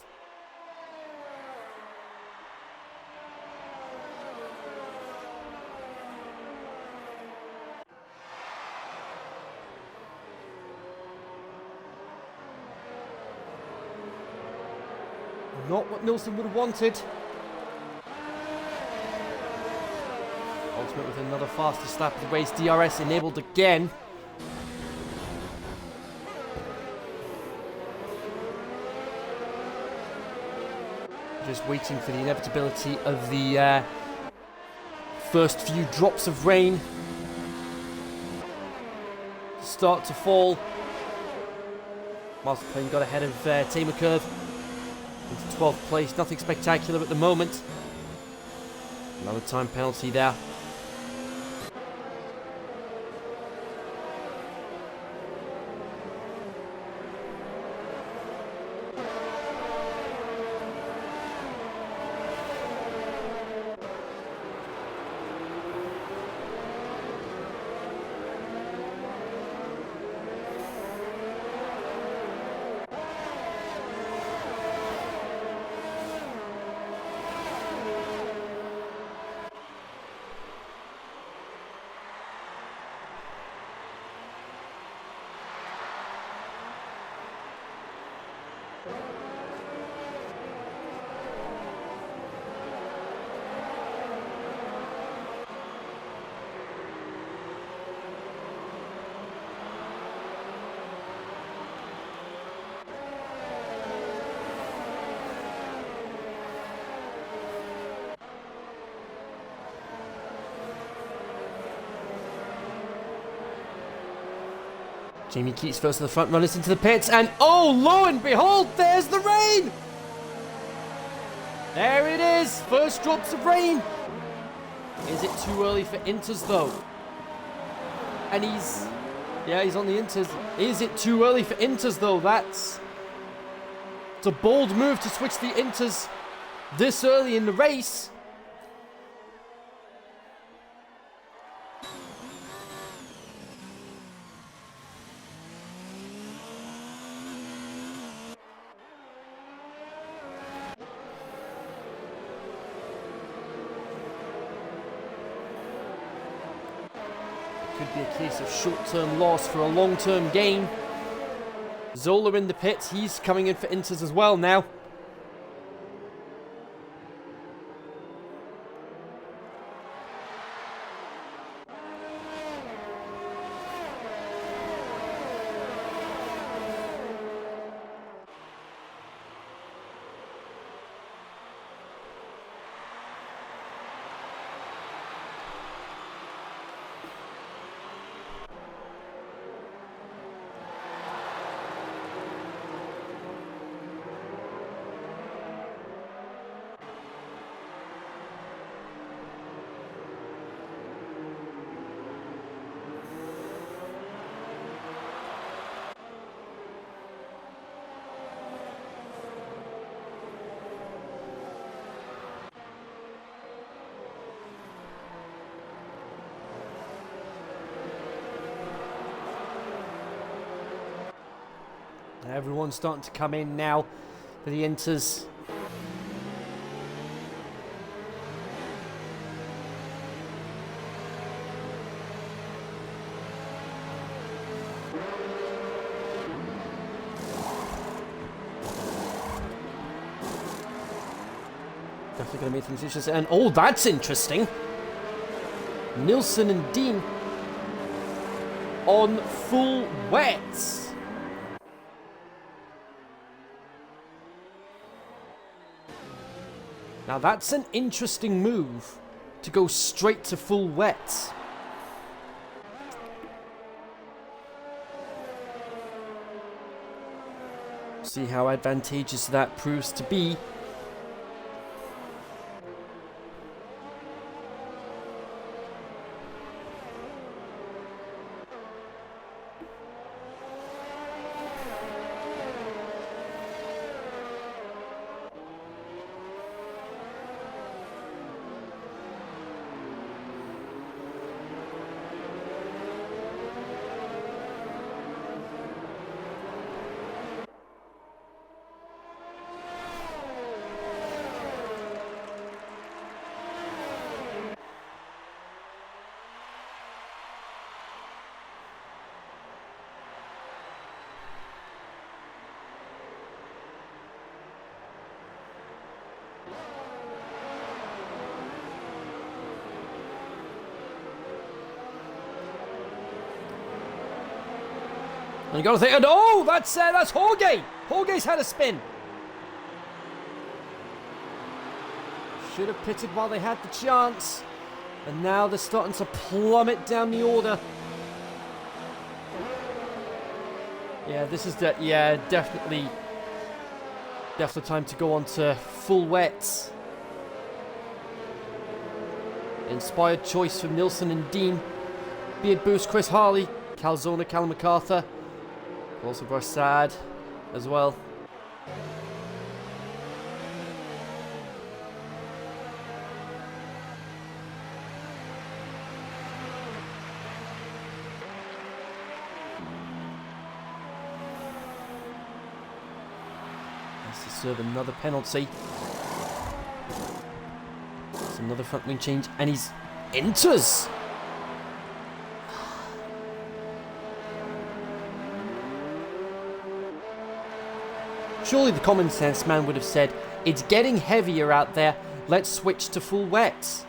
Not what Nilsson would have wanted. Ultimate with another fastest lap of the race. DRS enabled again. Just waiting for the inevitability of the first few drops of rain to start to fall. Masterplane got ahead of Tamer Curve into 12th place. Nothing spectacular at the moment. Another time penalty there. Jamie Keats first to the front runners into the pits, and oh, lo and behold, there's the rain! There it is, first drops of rain. Is it too early for Inters though? And he's on the Inters. Is it too early for Inters though? It's a bold move to switch the Inters this early in the race. Could be a case of short-term loss for a long-term gain. Zola in the pits. He's coming in for Inters as well now. everyone's starting to come in now for the inters. Definitely going to make things interesting. And oh, that's interesting. Nilsson and Dean on full wets. Now that's an interesting move to go straight to full wets. See how advantageous that proves to be. And you got to think, oh, that's Jorge. Jorge's had a spin. Should have pitted while they had the chance. And now they're starting to plummet down the order. Yeah, this is definitely time to go on to full wets. Inspired choice from Nilsson and Dean. Beard boost Chris Harley, Calzona, Callum MacArthur. Also Brassard as well. Has to serve another penalty. It's another front wing change, and he's enters. Surely the common sense man would have said, it's getting heavier out there, let's switch to full wets.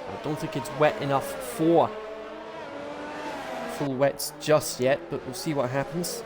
I don't think it's wet enough for full wets just yet, but we'll see what happens.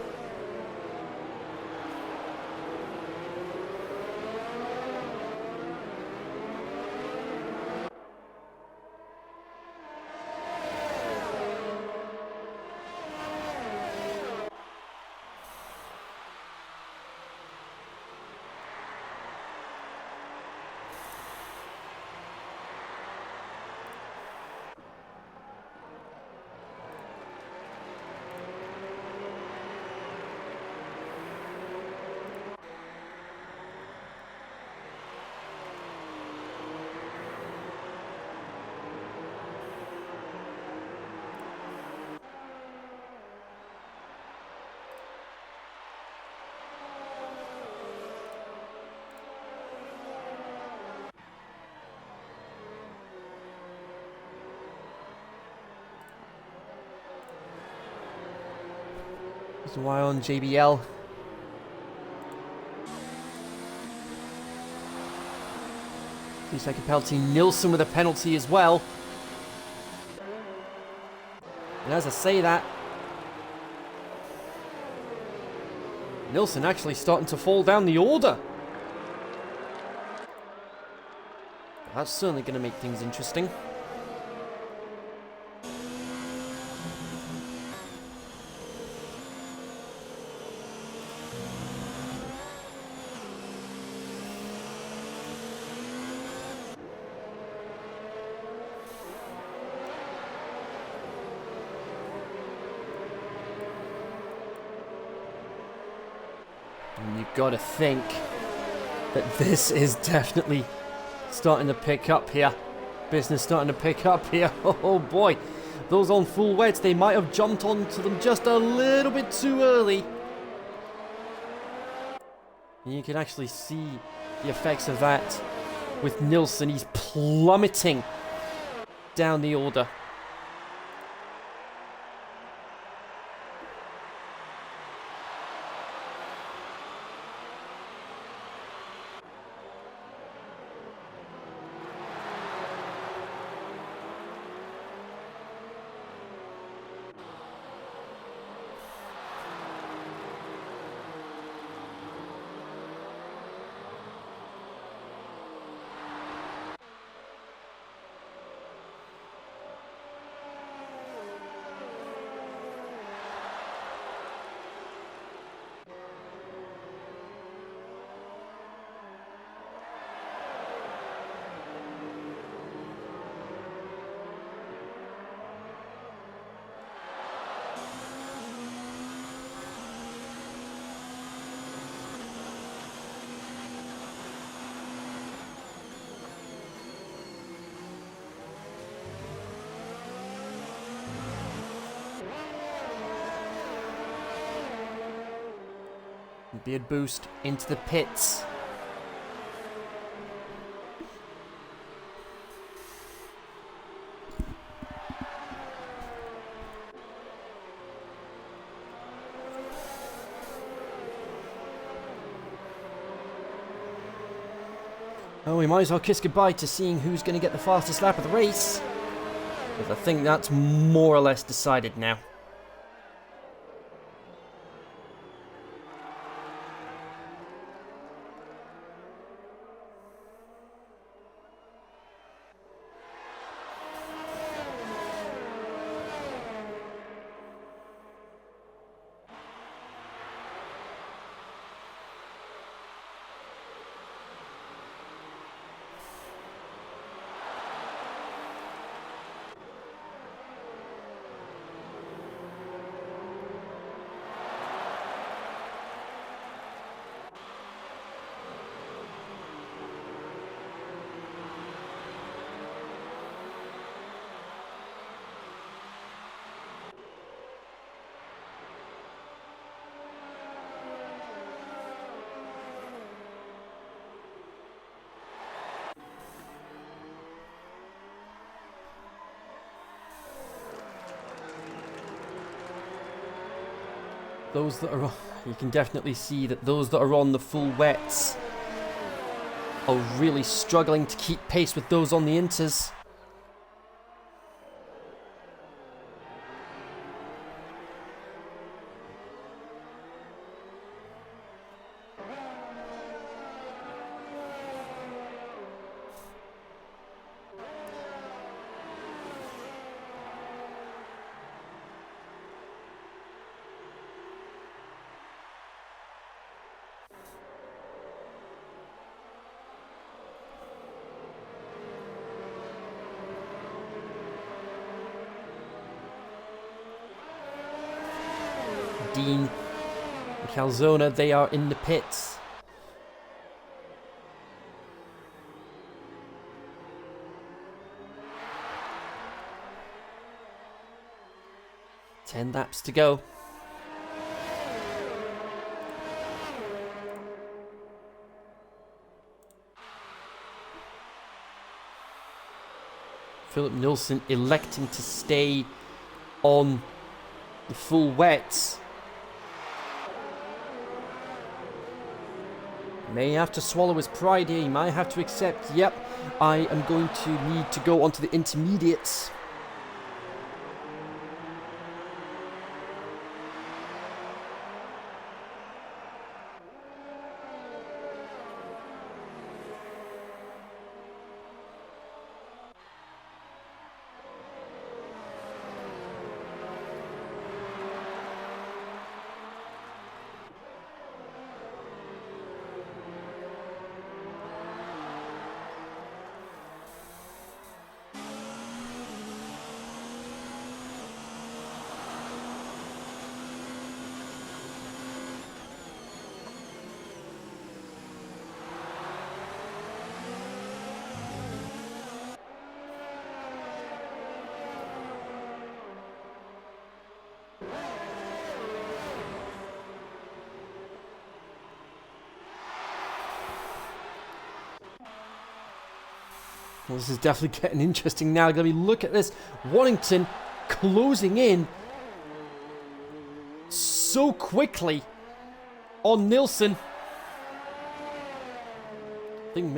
There's a Y on JBL. Looks like a penalty. Nilsson with a penalty as well. And as I say that, Nilsson actually starting to fall down the order. That's certainly going to make things interesting. And you've got to think that this is definitely starting to pick up here. Business starting to pick up here. Oh boy. Those on full wets, they might have jumped onto them just a little bit too early. And you can actually see the effects of that with Nilsson. He's plummeting down the order. Beard boost into the pits. Oh, we might as well kiss goodbye to seeing who's going to get the fastest lap of the race. Because I think that's more or less decided now. Those that are, you can definitely see that those that are on the full wets are really struggling to keep pace with those on the inters. Dean and Calzona, they are in the pits. Ten laps to go. Philip Nilsson electing to stay on the full wets. May have to swallow his pride here. He might have to accept, yep, I am going to need to go onto the intermediates. Well, this is definitely getting interesting now. Let me look at this. Warrington closing in so quickly on Nilsson. I think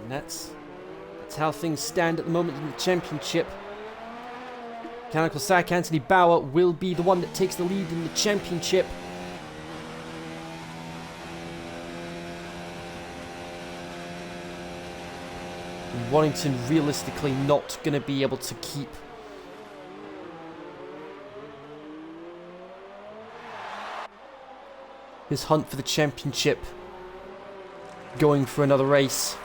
and that's how things stand at the moment in the championship. Mechanical Sack Anthony Bauer will be the one that takes the lead in the championship. And Warrington realistically not going to be able to keep his hunt for the championship going for another race.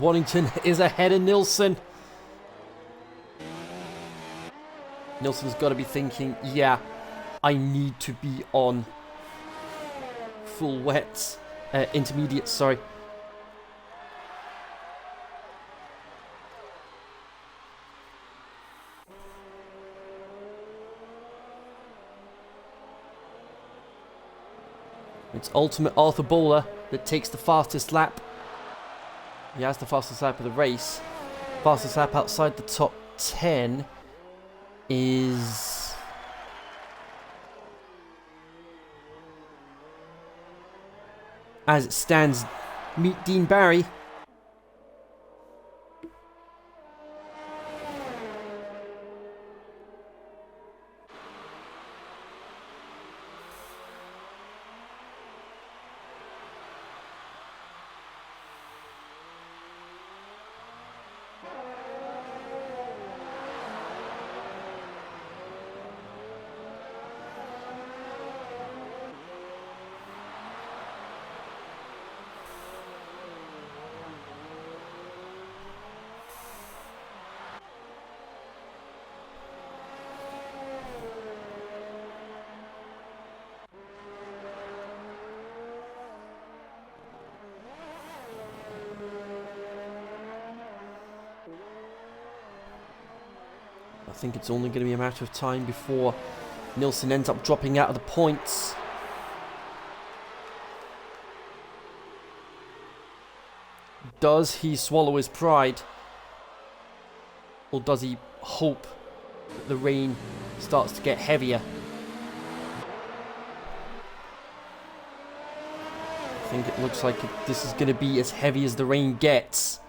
Warrington is ahead of Nilsson. Nilsson's got to be thinking, yeah, I need to be on full wets, intermediate, sorry. It's Ultimate Arthur Bowler that takes the fastest lap. He has the fastest lap of the race. Fastest lap outside the top 10 is... as it stands, meet Dean Barry. I think it's only going to be a matter of time before Nilsson ends up dropping out of the points. Does he swallow his pride? Or does he hope that the rain starts to get heavier? I think it looks like this is going to be as heavy as the rain gets.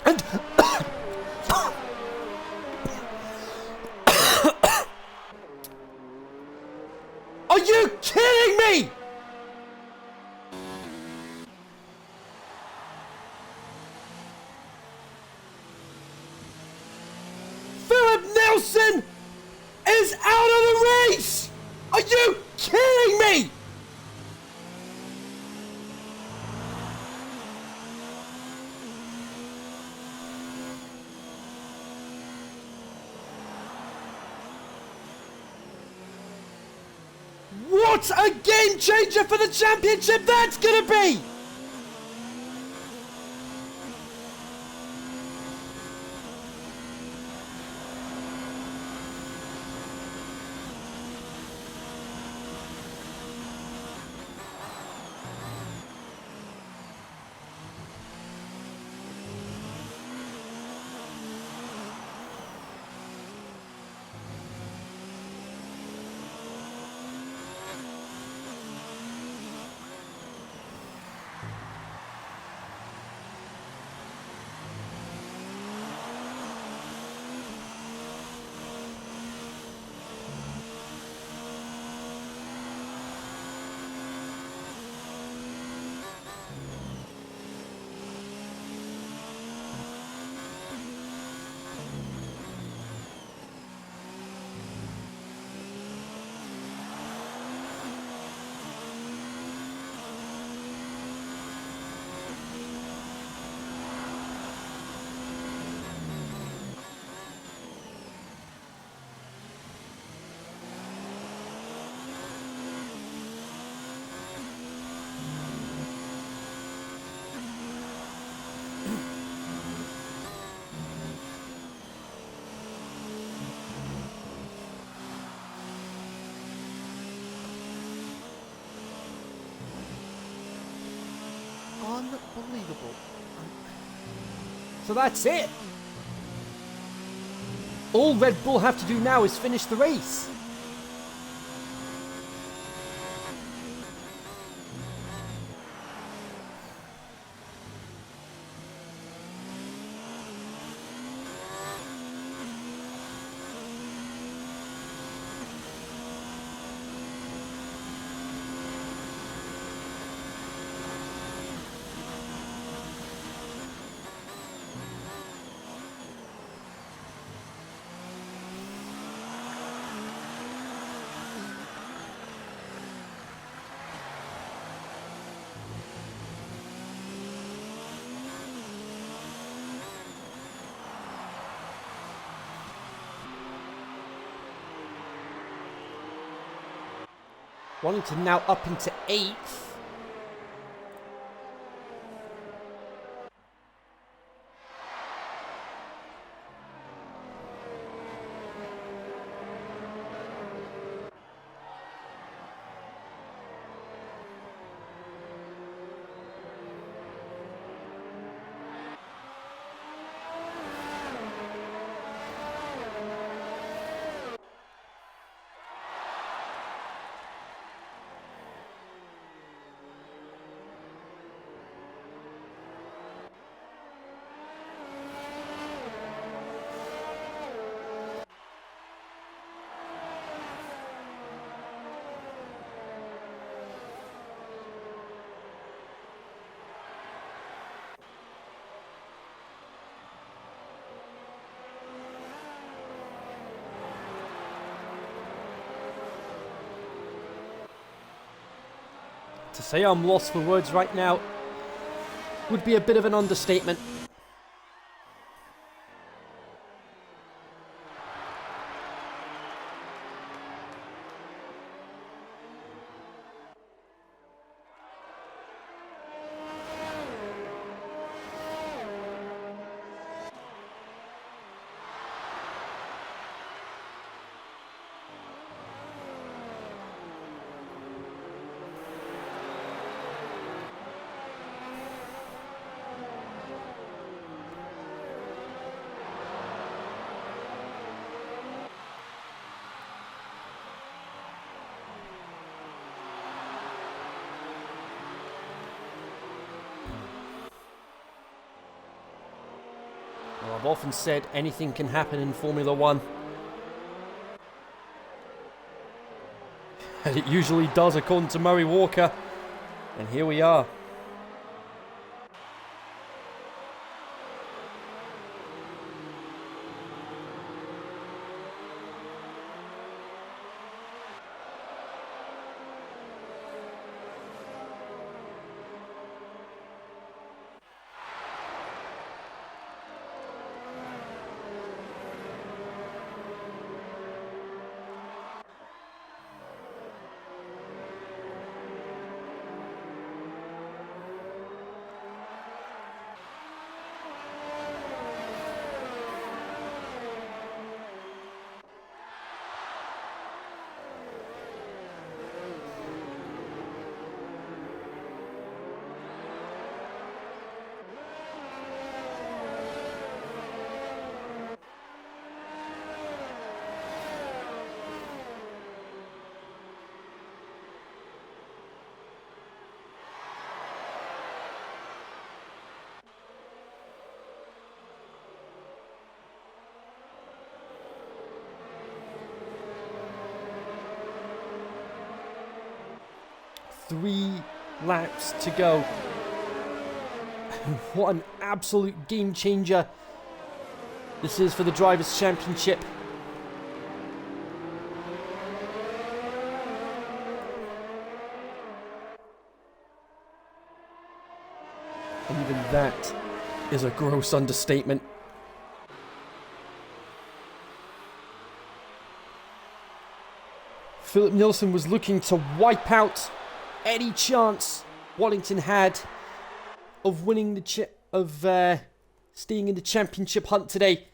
And are you kidding me? Philip Nelson is out of the race! Are you kidding me? What a game changer for the championship that's gonna be! Unbelievable. So that's it. All Red Bull have to do now is finish the race. Wellington now up into 8th. To say I'm lost for words right now would be a bit of an understatement. I've often said anything can happen in Formula One. And it usually does, according to Murray Walker. And here we are. Three laps to go. What an absolute game changer this is for the Drivers' Championship. And even that is a gross understatement. Philip Nielsen was looking to wipe out any chance Wallington had of winning staying in the championship hunt today,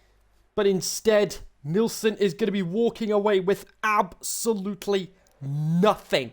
but instead Nielsen is going to be walking away with absolutely nothing.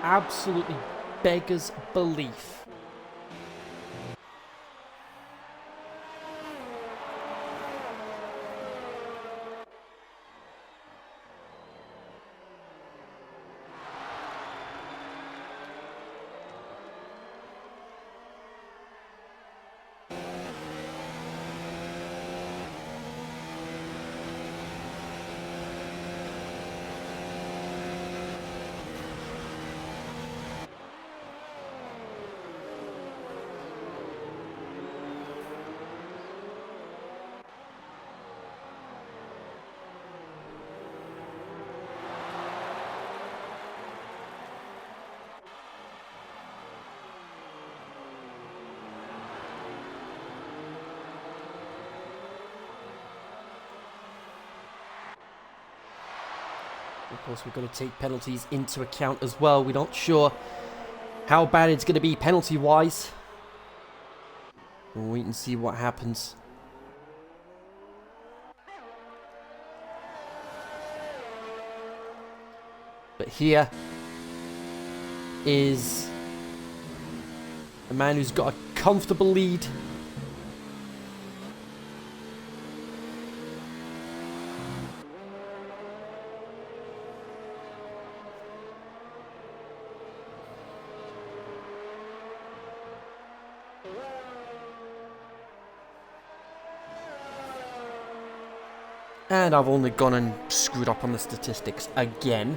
Absolutely beggars belief. Of course, we've got to take penalties into account as well. We're not sure how bad it's going to be penalty-wise. We'll wait and see what happens. But here is a man who's got a comfortable lead. And I've only gone and screwed up on the statistics again.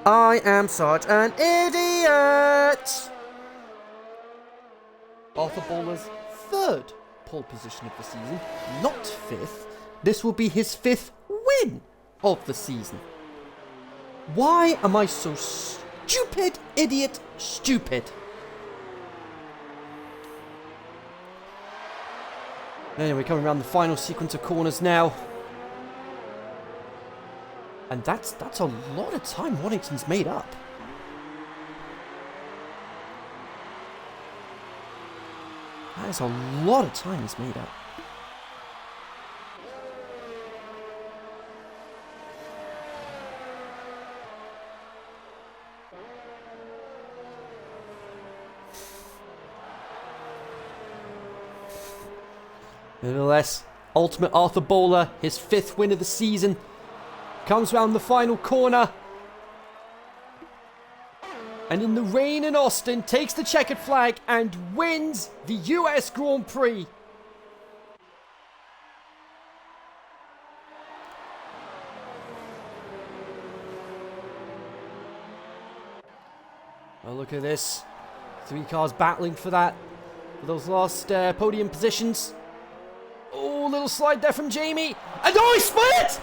I am such an idiot! Arthur Bowler's third pole position of the season, not fifth. This will be his fifth win of the season. Why am I so stupid, idiot, stupid? Anyway, coming around the final sequence of corners now. And that's a lot of time Waddington's made up. That is a lot of time he's made up. Nevertheless, Ultimate Arthur Bowler, his 5th win of the season, comes round the final corner. And in the rain in Austin, takes the checkered flag and wins the US Grand Prix. Oh, look at this. 3 cars battling for those last podium positions. Oh, little slide there from Jamie. And oh, he split!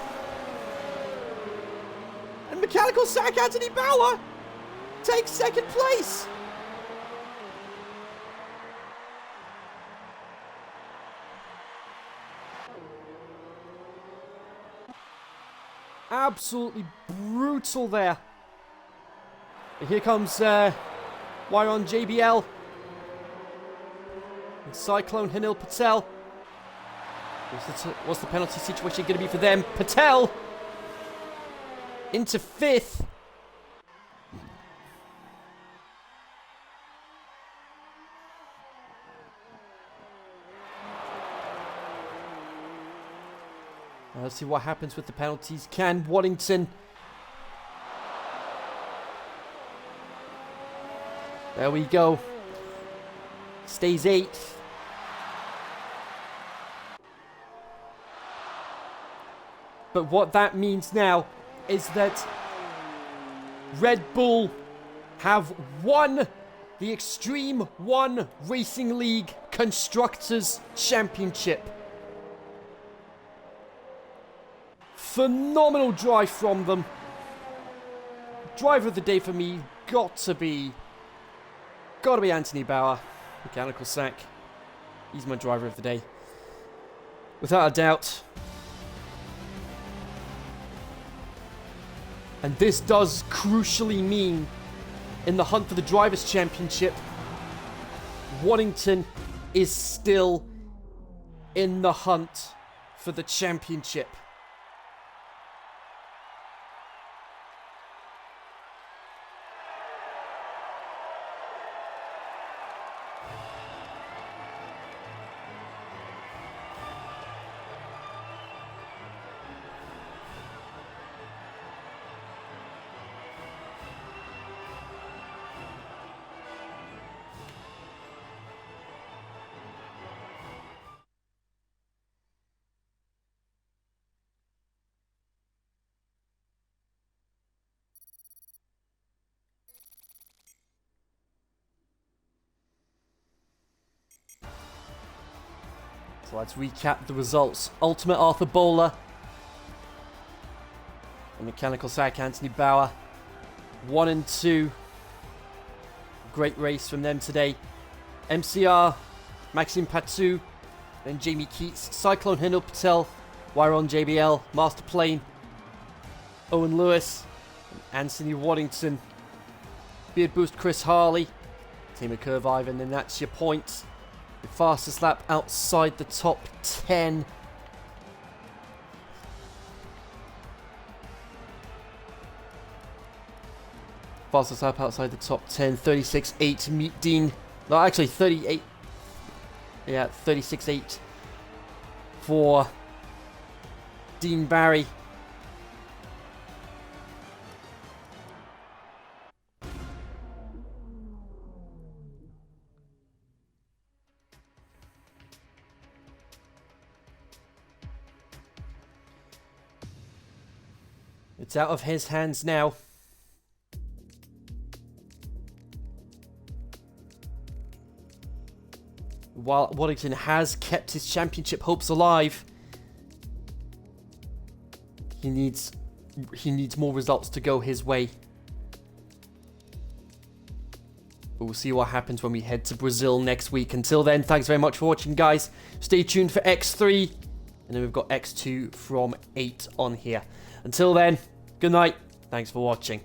And Mechanical Sack Anthony Bauer takes 2nd place. Absolutely brutal there. And here comes Wyron JBL. And Cyclone Hanil Patel. What's the penalty situation going to be for them? Patel into 5th. Let's see what happens with the penalties. Can Waddington... There we go. Stays 8th. But what that means now is that Red Bull have won the Extreme 1 Racing League Constructors' Championship. Phenomenal drive from them. Driver of the day for me got to be Anthony Bauer. Mechanical Sack. He's my driver of the day. Without a doubt. And this does crucially mean, in the hunt for the Drivers' Championship, Waddington is still in the hunt for the championship. So let's recap the results. Ultimate Arthur Bowler and Mechanical Sack Anthony Bauer. 1 and 2. Great race from them today. MCR, Maxime Patou, then Jamie Keats, Cyclone Hinel Patel, Wyron JBL, Master Plane, Owen Lewis, and Anthony Waddington. Beard Boost Chris Harley, Team of Curve Ivan, and that's your points. The fastest lap outside the top 10. Fastest lap outside the top 10. 36.8 to meet Dean. No, actually 38. Yeah, 36.8 for Dean Barry. It's out of his hands now. While Waddington has kept his championship hopes alive, he needs more results to go his way. But we'll see what happens when we head to Brazil next week. Until then, thanks very much for watching, guys. Stay tuned for X3, and then we've got X2 from 8 on here. Until then, Good night. Thanks for watching.